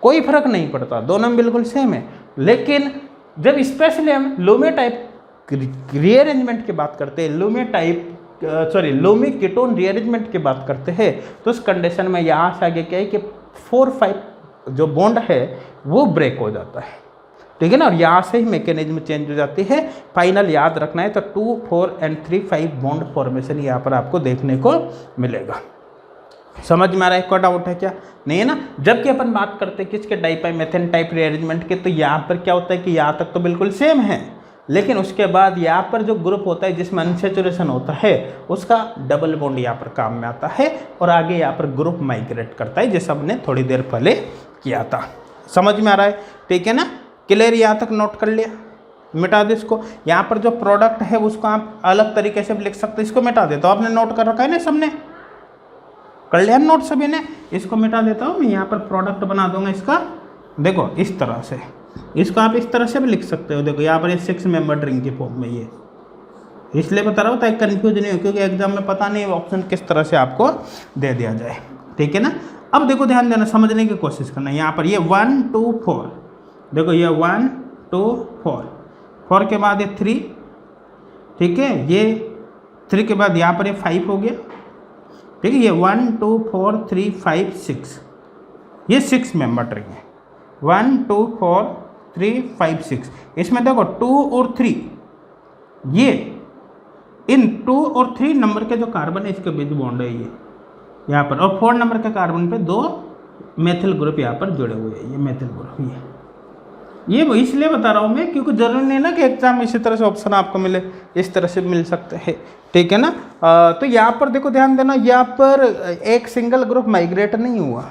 कोई फर्क नहीं पड़ता, दोनों में बिल्कुल सेम है। लेकिन जब स्पेशली हम लोमी टाइप रीअरेंजमेंट की बात करते हैं, लोमी कीटोन रीअरेंजमेंट की बात करते हैं, तो उस कंडीशन में यहाँ से आगे क्या है कि 4-5 जो बॉन्ड है वो ब्रेक हो जाता है, ठीक है ना। और यहाँ से ही मैकेनिज्म चेंज हो जाती है। फाइनल याद रखना है तो 2 4 और 3 5 बॉन्ड फॉर्मेशन यहाँ पर आपको देखने को मिलेगा। समझ में आ रहा है? कोई डाउट है क्या? नहीं है ना। जबकि अपन बात करते हैं किसके, डाइपाइमेथेन टाइप रीअरेंजमेंट के, तो यहाँ पर क्या होता है कि यहाँ तक तो बिल्कुल सेम है, लेकिन उसके बाद यहाँ पर जो ग्रुप होता है जिसमें अनसैचुरेशन होता है उसका डबल बॉन्ड यहाँ पर काम में आता है और आगे यहाँ पर ग्रुप माइग्रेट करता है, जैसा हमने थोड़ी देर पहले किया था। समझ में आ रहा है? ठीक है ना। क्लियर? यहाँ तक नोट कर लिया, मिटा दे इसको। यहाँ पर जो प्रोडक्ट है उसको आप अलग तरीके से भी लिख सकते, इसको मिटा देता हूँ। आपने नोट कर रखा है ना, सबने कर लिया नोट सभी ने, इसको मिटा देता हूँ मैं। यहाँ पर प्रोडक्ट बना दूंगा इसका, देखो इस तरह से, इसको आप इस तरह से भी लिख सकते हो। देखो यहाँ पर ये 6 मेंबर रिंग की फॉर्म में, ये इसलिए बता रहा हूँ ताकि कंफ्यूज नहीं हो, क्योंकि एग्जाम में पता नहीं ऑप्शन किस तरह से आपको दे दिया जाए, ठीक है ना। अब देखो ध्यान देना, समझने की कोशिश करना। यहाँ पर ये 1 2 4, देखो ये 1 2 4 के बाद ये 3, ठीक है, ये 3 के बाद यहाँ पर ये 5 हो गया, ठीक है। ये 1 2 4 3 5 6, ये 6 मेंबर रिंग है। 1 2 4 3 5 6, इसमें देखो 2 और 3, ये इन 2 और 3 नंबर के जो कार्बन है इसके बीच बॉन्ड है ये यहाँ पर, और 4 नंबर के कार्बन पे 2 मेथिल ग्रुप यहाँ पर जुड़े हुए हैं, ये मेथिल ग्रुप। ये इसलिए बता रहा हूँ मैं क्योंकि जरूरी नहीं ना कि एग्जाम में इसी तरह से ऑप्शन आपको मिले, इस तरह से मिल सकते हैं, ठीक है ना। तो यहाँ पर देखो ध्यान देना, यहाँ पर एक सिंगल ग्रुप माइग्रेट नहीं हुआ,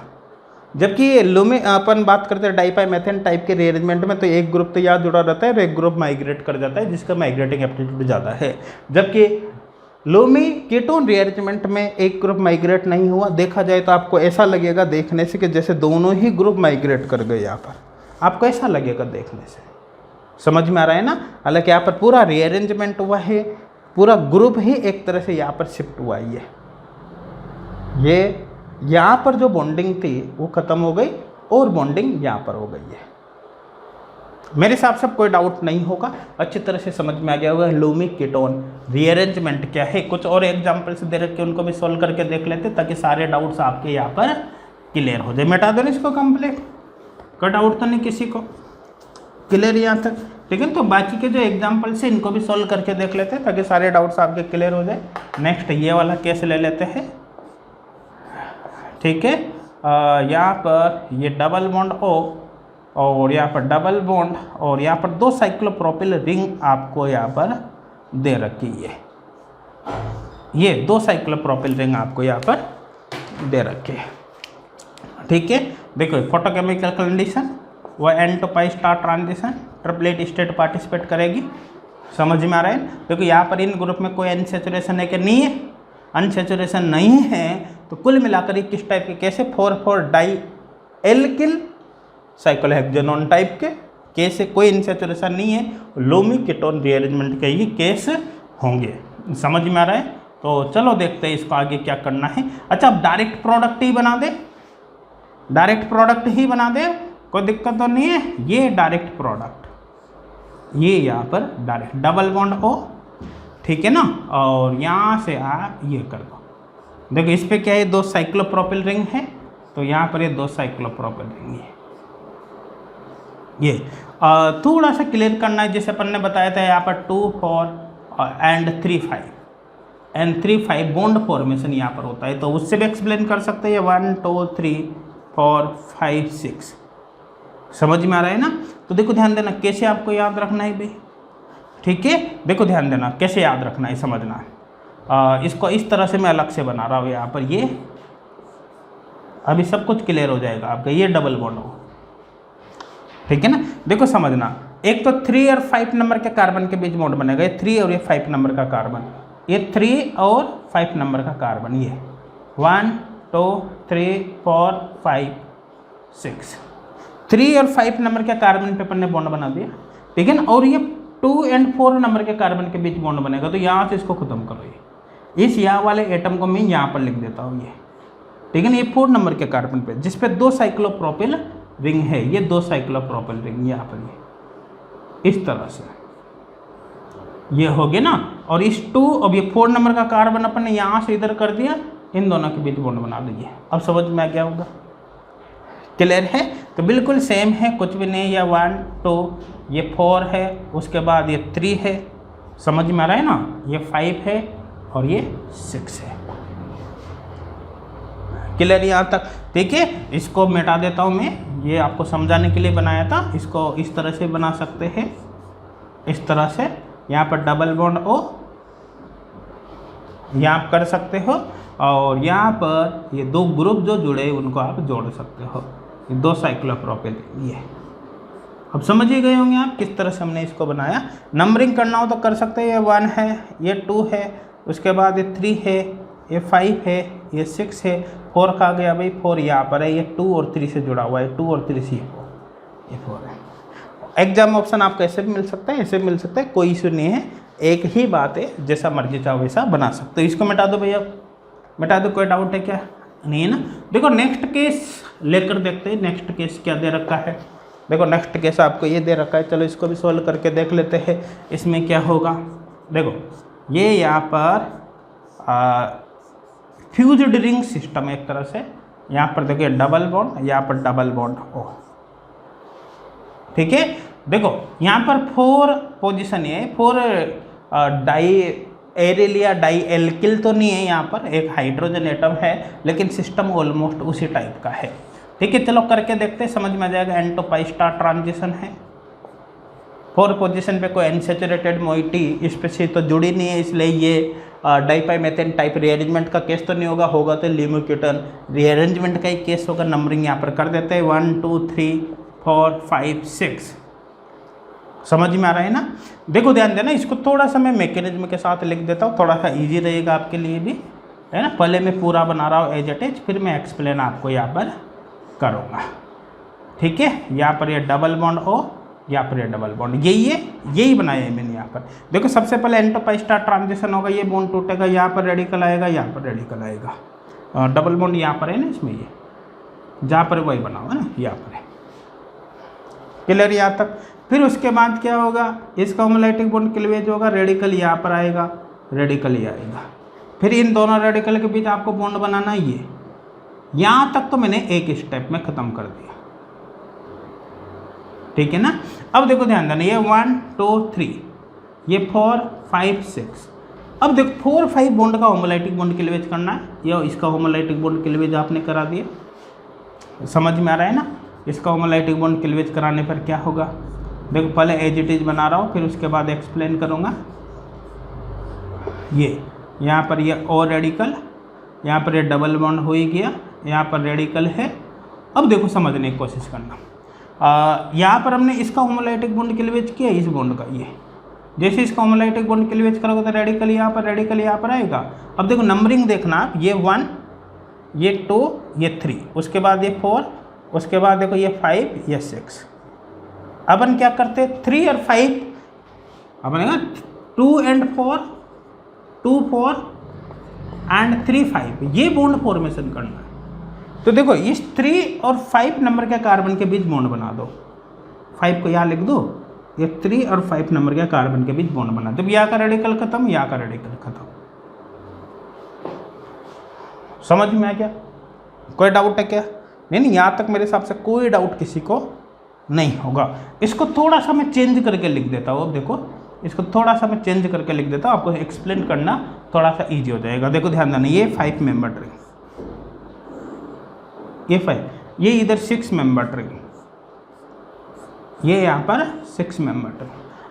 जबकि लोमी अपन बात करते हैं डाइपाइमेथेन टाइप के रीअरेंजमेंट में तो एक ग्रुप तो यहाँ जुड़ा रहता है और एक ग्रुप माइग्रेट कर जाता है जिसका माइग्रेटिंग एप्टीट्यूड ज़्यादा है। जबकि लोमी कीटोन रीअरेंजमेंट में एक ग्रुप माइग्रेट नहीं हुआ। देखा जाए तो आपको ऐसा लगेगा देखने से कि जैसे दोनों ही ग्रुप माइग्रेट कर गए, यहाँ पर आपको ऐसा लगेगा देखने से। समझ में आ रहा है ना। हालांकि यहाँ पर पूरा रीअरेंजमेंट हुआ है, पूरा ग्रुप ही एक तरह से यहाँ पर शिफ्ट हुआ है। ये यहाँ पर जो बॉन्डिंग थी वो खत्म हो गई और बॉन्डिंग यहाँ पर हो गई है। मेरे हिसाब से कोई डाउट नहीं होगा, अच्छी तरह से समझ में आ गया होगा लोमी कीटोन रीअरेंजमेंट क्या है। कुछ और एग्जाम्पल्स दे रखे उनको भी सॉल्व करके देख लेते ताकि सारे डाउट्स आपके यहाँ पर क्लियर हो जाए। मिटा दो इसको कंप्लीट, कोई डाउट तो नहीं किसी को, क्लियर यहाँ तक, ठीक है। तो बाकी के जो एग्जाम्पल्स हैं इनको भी सॉल्व करके देख लेते हैं ताकि सारे डाउट्स आपके क्लियर हो जाए। नेक्स्ट ये वाला केस ले लेते हैं, ठीक है। यहाँ पर ये डबल बॉन्ड O और यहाँ पर डबल बॉन्ड और यहाँ पर 2 साइक्लोप्रोपिल रिंग आपको यहाँ पर दे रखी है। ये 2 साइक्लोप्रोपिल रिंग आपको यहाँ पर दे रखे हैं, ठीक है। देखो फोटोकेमिकल कंडीशन वो N to pi star transition triplet state participate करेगी। समझ में आ रहा है। देखो यहाँ पर इन ग्रुप में कोई अनसैचुरेशन है कि नहीं है, अनसैचुरेशन नहीं है, तो कुल मिलाकर ये किस टाइप के केस है, 4,4 डाई एल्किल साइक्लोहेक्सेनोन टाइप के केस है, कोई अनसैचुरेशन नहीं है, लोमी कीटोन रीअरेंजमेंट के ही केस होंगे। समझ में आ रहा है। तो चलो देखते हैं इसको आगे क्या करना है। अच्छा अब डायरेक्ट प्रोडक्ट ही बना दे, डायरेक्ट प्रोडक्ट ही बना दे, कोई दिक्कत तो नहीं है। ये डायरेक्ट प्रोडक्ट, ये यहाँ पर डायरेक्ट डबल बॉन्ड O, ठीक है ना। और यहाँ से आप ये कर दो, देखो इस पे क्या है, 2 साइक्लोप्रोपिल रिंग है, तो यहाँ पर ये 2 साइक्लोप्रोपिल रिंग है। ये थोड़ा सा क्लियर करना है, जैसे अपन ने बताया था यहाँ पर 2, 4 एंड 3, 5 बॉन्ड फॉर्मेशन यहाँ पर होता है, तो उससे भी एक्सप्लेन कर सकते हैं। 1 2 3 4 5 6 समझ में आ रहा है ना। तो देखो ध्यान देना कैसे आपको याद रखना है भाई, ठीक है। देखो ध्यान देना कैसे याद रखना है, समझना। इसको इस तरह से मैं अलग से बना रहा हूँ यहाँ पर, ये अभी सब कुछ क्लियर हो जाएगा आपका। ये डबल बॉन्ड हो, ठीक है ना। देखो समझना, एक तो 3 और 5 नंबर के कार्बन के बीच बॉन्ड बनेगा, ये 3 और ये 5 नंबर का कार्बन, ये 3 और 5 नंबर का कार्बन, ये 1 2 3 4 5 6 3 और 5 नंबर के कार्बन पे अपन ने बॉन्ड बना दिया, ठीक है ना। और ये 2 और 4 नंबर के कार्बन के बीच बॉन्ड बनेगा, तो यहाँ से इसको खत्म करो। ये इस यहाँ वाले एटम को मैं यहाँ पर लिख देता हूँ, ये ठीक है ना। ये 4 नंबर के कार्बन पे जिस पे 2 साइक्लोप्रोपिल रिंग है, ये 2 साइक्लोप्रोपिल रिंग यहाँ पर, ये इस तरह से ये हो गया ना। और इस 2 अब ये 4 नंबर का कार्बन अपन ने यहाँ से इधर कर दिया, इन दोनों के बीच बॉन्ड बना दीजिए। अब समझ में आ गया होगा, क्लियर है। तो बिल्कुल सेम है, कुछ भी नहीं। या 1 2 ये 4 है, उसके बाद ये 3 है, समझ में आ रहा है ना। ये 5 है और ये 6 है, क्लियर यहाँ तक, ठीक है। इसको मिटा देता हूँ मैं, ये आपको समझाने के लिए बनाया था। इसको इस तरह से बना सकते हैं, इस तरह से। यहाँ पर डबल बॉन्ड O यहाँ कर सकते हो, और यहाँ पर ये 2 ग्रुप जो जुड़े उनको आप जोड़ सकते हो, ये 2 साइक्लोप्रोपिल। ये अब समझ ही गए होंगे आप किस तरह से हमने इसको बनाया। नंबरिंग करना हो तो कर सकते हैं, ये 1 है, ये 2 है, उसके बाद ये 3 है, ये 5 है, ये 6 है, 4 का गया भाई, 4 यहाँ पर है, ये 2 और 3 से जुड़ा हुआ है, 2 और 3 से ये 4 है। एग्जाम ऑप्शन आपको ऐसे भी मिल सकता है, ऐसे भी मिल सकता है, कोई इशू नहीं है, एक ही बात है, जैसा मर्जी चाहो वैसा बना सकते हो। इसको मिटा दो भैया, मिटा दो, कोई डाउट है क्या? नहीं है ना। देखो नेक्स्ट केस लेकर देखते हैं, नेक्स्ट केस क्या दे रखा है। देखो नेक्स्ट केस आपको ये दे रखा है, चलो इसको भी सॉल्व करके देख लेते हैं, इसमें क्या होगा। देखो ये यहाँ पर फ्यूज्ड रिंग सिस्टम है एक तरह से। यहाँ पर देखिए डबल बॉन्ड, यहाँ पर डबल बॉन्ड O, ठीक है। देखो यहाँ पर 4 पोजीशन है, 4 डाई एरिल या डाई एल्किल तो नहीं है, यहाँ पर एक हाइड्रोजन एटम है, लेकिन सिस्टम ऑलमोस्ट उसी टाइप का है, ठीक है। चलो करके देखते हैं, समझ में आ जाएगा। N to pi star transition है, 4 पोजीशन पे कोई अनसैचुरेटेड मोइटी स्पीशीज तो जुड़ी नहीं है, इसलिए ये डाइपाइमेथेन टाइप रीअरेंजमेंट का केस तो नहीं होगा, होगा तो लिमोक्यूटन रीअरेंजमेंट का ही केस होगा। नंबरिंग यहाँ पर कर देते हैं 1 2 3 4 5 6, समझ में आ रहा है ना। देखो ध्यान देना, इसको थोड़ा सा मैं मैकेनिज्म के साथ लिख देता हूँ, थोड़ा सा इजी रहेगा आपके लिए भी, है ना। पहले मैं पूरा बना रहा हूँ एज इट इज, फिर मैं एक्सप्लेन आपको यहाँ पर करूँगा, ठीक है। यहाँ पर ये डबल बॉन्ड O, यहाँ पर ये डबल बॉन्ड, यही बनाया है मैंने यहाँ पर। देखो सबसे पहले N to pi star transition होगा, ये बॉन्ड टूटेगा, यहाँ पर रेडिकल आएगा, यहाँ पर रेडिकल आएगा, डबल बॉन्ड यहाँ पर है ना, इसमें ये जहाँ पर वही बना हुआ है ना, यहाँ पर है, क्लियर यहाँ तक। फिर उसके बाद क्या होगा, इसका होमोलाइटिक बॉन्ड क्लीवेज होगा, रेडिकल यहाँ पर आएगा, रेडिकल ये आएगा, फिर इन दोनों रेडिकल के बीच आपको बॉन्ड बनाना है। ये यहाँ तक तो मैंने एक स्टेप में ख़त्म कर दिया, ठीक है ना। अब देखो ध्यान देना, ये 1 2 3, ये 4 5 6। अब देखो 4 5 बॉन्ड का होमोलाइटिक बॉन्ड क्लीवेज करना है, या इसका होमोलाइटिक बॉन्ड क्लीवेज आपने करा दिया, समझ में आ रहा है ना। इसका होमोलाइटिक बॉन्ड क्लीवेज कराने पर क्या होगा, देखो पहले एज इट इज बना रहा हूँ, फिर उसके बाद एक्सप्लेन करूँगा। ये यहाँ पर ये O रेडिकल, यहाँ पर ये डबल बॉन्ड हो ही गया, यहाँ पर रेडिकल है। अब देखो समझने की कोशिश करना, यहाँ पर हमने इसका होमोलाइटिक बॉन्ड क्लीवेज किया, इस बॉन्ड का, ये जैसे इसका होमोलाइटिक बॉन्ड क्लीवेज करोगे तो रेडिकल यहाँ पर, रेडिकल यहाँ पर आएगा। अब देखो नंबरिंग देखना आप, ये 1 ये 2 ये 3, उसके बाद ये 4, उसके बाद देखो ये 5 ये 6। अपन क्या करते हैं, 3 और 5 अपन 2 and 4 2 4 and 3 5, ये बॉन्ड फॉर्मेशन करना है। तो देखो इस 3 और 5 नंबर के कार्बन के बीच बॉन्ड बना दो, 5 को यहाँ लिख दो, ये 3 और 5 नंबर के कार्बन के बीच बॉन्ड बना दो। जब यहाँ का रेडिकल खत्म, यहाँ का रेडिकल खत्म। समझ में आ गया? कोई डाउट है क्या? नहीं, यहाँ तक मेरे हिसाब से कोई डाउट किसी को नहीं होगा। इसको थोड़ा सा मैं चेंज करके लिख देता हूँ। अब देखो, इसको थोड़ा सा मैं चेंज करके लिख देता हूँ, आपको एक्सप्लेन करना थोड़ा सा ईजी हो जाएगा। देखो ध्यान देना, ये 5 मेंबर ट्री, ये 5, ये इधर 6 मेंबर ट्री, ये यहाँ पर 6 मेंबर ट्री।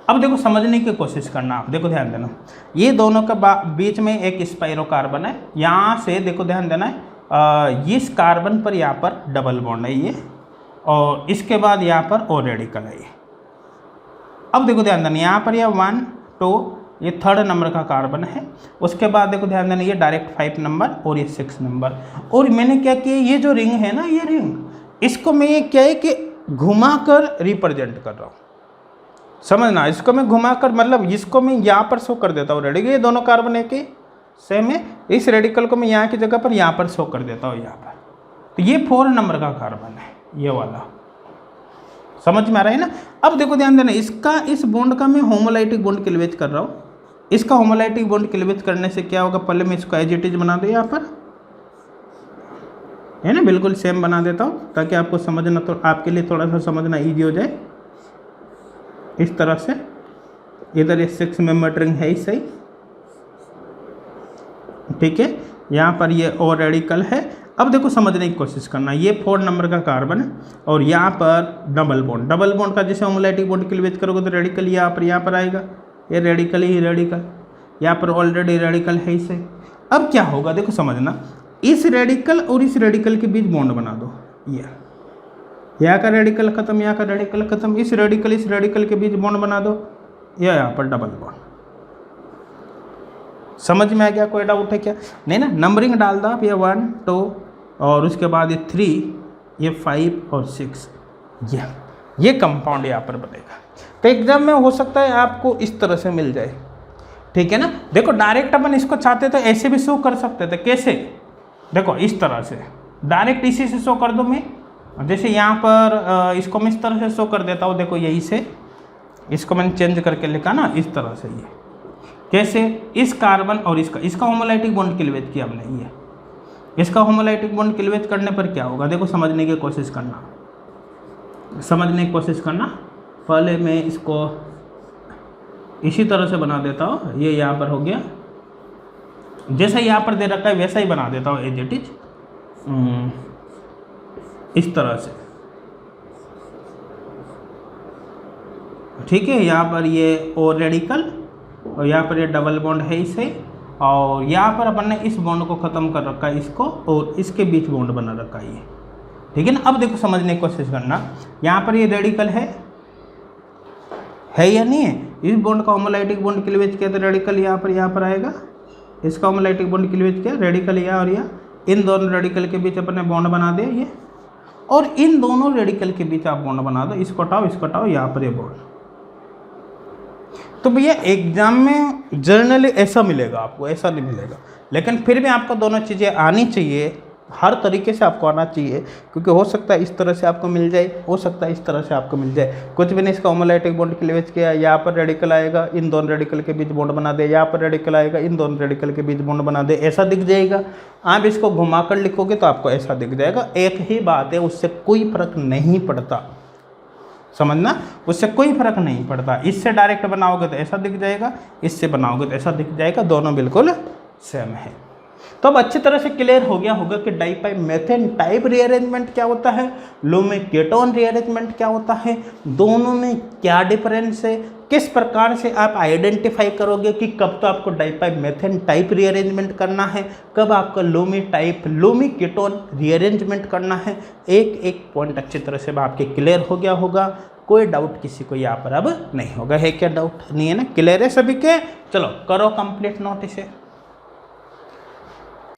अब देखो समझने की कोशिश करना आप, देखो ध्यान देना, ये दोनों के बीच में एक स्पाइरो कार्बन है। यहाँ से देखो ध्यान देना है, इस कार्बन पर यहाँ पर डबल बॉन्ड है ये, और इसके बाद यहाँ पर ओ रेडिकल है ये। अब देखो ध्यान देना, यहाँ पर ये 1 2 ये 3rd नंबर का कार्बन है। उसके बाद देखो ध्यान देना, ये डायरेक्ट 5 नंबर और ये 6 नंबर। और मैंने क्या किया, ये जो रिंग है ना, ये रिंग, इसको मैं ये क्या है कि घुमा कर रिप्रेजेंट कर रहा हूँ। समझना, इसको मैं घुमा कर, मतलब इसको मैं यहाँ पर शो कर देता हूँ रेडिकल, ये दोनों कार्बन एक ही सेम है। इस रेडिकल को मैं यहाँ की जगह पर यहाँ पर शो कर देता हूँ, यहाँ पर। तो ये 4 नंबर का कार्बन है, ये वाला। समझ में आ रहा है ना? अब देखो ध्यान देना, इसका इस बॉन्ड का मैं होमोलाइटिक बॉन्ड क्लीवेज कर रहा हूँ। इसका होमोलाइटिक बॉन्ड क्लीवेज करने से क्या होगा, पहले मैं इसको एज इट इज बना दूँ यहाँ पर, है ना, बिल्कुल सेम बना देता हूँ, ताकि आपको समझना, तो आपके लिए थोड़ा सा समझना ईजी हो जाए। इस तरह से इधर ये 6 मेंबर रिंग है, सही, ठीक है। यहाँ पर ये ओ रेडिकल है। अब देखो समझने की कोशिश करना, ये 4 नंबर का कार्बन है और यहाँ पर डबल बॉन्ड, डबल बॉन्ड का जैसे होमोलाइटिक बॉन्ड क्लीवेज करोगे तो रेडिकल यहाँ पर आएगा, ये रेडिकल ही रेडिकल, यहाँ पर ऑलरेडी रेडिकल है इसे। अब क्या होगा देखो समझना, इस रेडिकल और इस रेडिकल के बीच बॉन्ड बना दो, ये यहाँ का रेडिकल खत्म, यहाँ का रेडिकल खत्म, इस रेडिकल के बीच बॉन्ड बना दो, या यहाँ पर डबल बॉन्ड। समझ में आ गया? कोई डाउट है क्या? नहीं ना? नंबरिंग डाल दो आप, ये 1 2 और उसके बाद ये 3, ये 5 और 6, ये कंपाउंड यहाँ पर बनेगा। तो एग्जाम में हो सकता है आपको इस तरह से मिल जाए, ठीक है ना? देखो डायरेक्ट अपन इसको चाहते तो ऐसे भी शो कर सकते थे। कैसे? देखो इस तरह से डायरेक्ट इसी से शो कर दो मैं, जैसे यहाँ पर इसको मैं इस तरह से शो कर देता हूँ। देखो यही से इसको मैंने चेंज करके लिखा ना, इस तरह से। ये कैसे? इस कार्बन और इसका होमोलाइटिक बॉन्ड क्लीवेज किया हमने, ये इसका होमोलाइटिक बॉन्ड क्लीवेज करने पर क्या होगा देखो, समझने की कोशिश करना। पहले मैं इसको इसी तरह से बना देता हूँ, ये यहाँ पर हो गया, जैसा यहाँ पर दे रखा है वैसा ही बना देता हूँ एज इट इज, इस तरह से, ठीक है। यहाँ पर ये ओ रेडिकल और यहाँ पर ये डबल बॉन्ड है इसे, और यहाँ पर अपन ने इस बॉन्ड को ख़त्म कर रखा है इसको, और इसके बीच बॉन्ड बना रखा है ये, ठीक है ना? अब देखो समझने की कोशिश करना, यहाँ पर ये रेडिकल है या नहीं है? इस बॉन्ड का होमोलाइटिक बॉन्ड क्लीवेज किया तो रेडिकल यहाँ पर आएगा, इसका होमोलाइटिक बॉन्ड क्लीवेज किया, रेडिकल यहाँ और यहाँ, इन दोनों रेडिकल के बीच अपन ने बॉन्ड बना दिया ये, और इन दोनों रेडिकल के बीच आप बॉन्ड बना दो, इसको हटाओ, यहाँ पर ये बॉन्ड। तो भैया एग्जाम में जनरली ऐसा मिलेगा आपको, ऐसा नहीं मिलेगा, लेकिन फिर भी आपको दोनों चीज़ें आनी चाहिए, हर तरीके से आपको आना चाहिए, क्योंकि हो सकता है इस तरह से आपको मिल जाए, हो सकता है इस तरह से आपको मिल जाए। कुछ भी नहीं, इसका होमोलाइटिक बॉन्ड क्लीवेज किया, यहाँ पर रेडिकल आएगा, इन दोनों रेडिकल के बीच बॉन्ड बना दे, यहाँ पर रेडिकल आएगा, इन दोनों रेडिकल के बीच बॉन्ड बना दे, ऐसा दिख जाएगा। आप इसको घुमाकर लिखोगे तो आपको ऐसा दिख जाएगा। एक ही बात है, उससे कोई फर्क नहीं पड़ता, समझना, उससे कोई फर्क नहीं पड़ता। इससे डायरेक्ट बनाओगे तो ऐसा दिख जाएगा, इससे बनाओगे तो ऐसा दिख जाएगा, दोनों बिल्कुल सेम है। तो अब अच्छी तरह से क्लियर हो गया होगा कि डाइपाइप मेथेन टाइप रीअरेंजमेंट क्या होता है, लो में केटोन रीअरेंजमेंट क्या होता है, दोनों में क्या डिफरेंस है, किस प्रकार से आप आइडेंटिफाई करोगे कि कब तो आपको डाइपाइप मेथेन टाइप रीअरेंजमेंट करना है, कब आपको लोमी केटोन रीअरेंजमेंट करना है। एक एक पॉइंट अच्छी तरह से आपके क्लियर हो गया होगा, कोई डाउट किसी को यहाँ पर अब नहीं होगा। है क्या डाउट? नहीं है ना? क्लियर है सभी के? चलो करो कंप्लीट नोट इसे।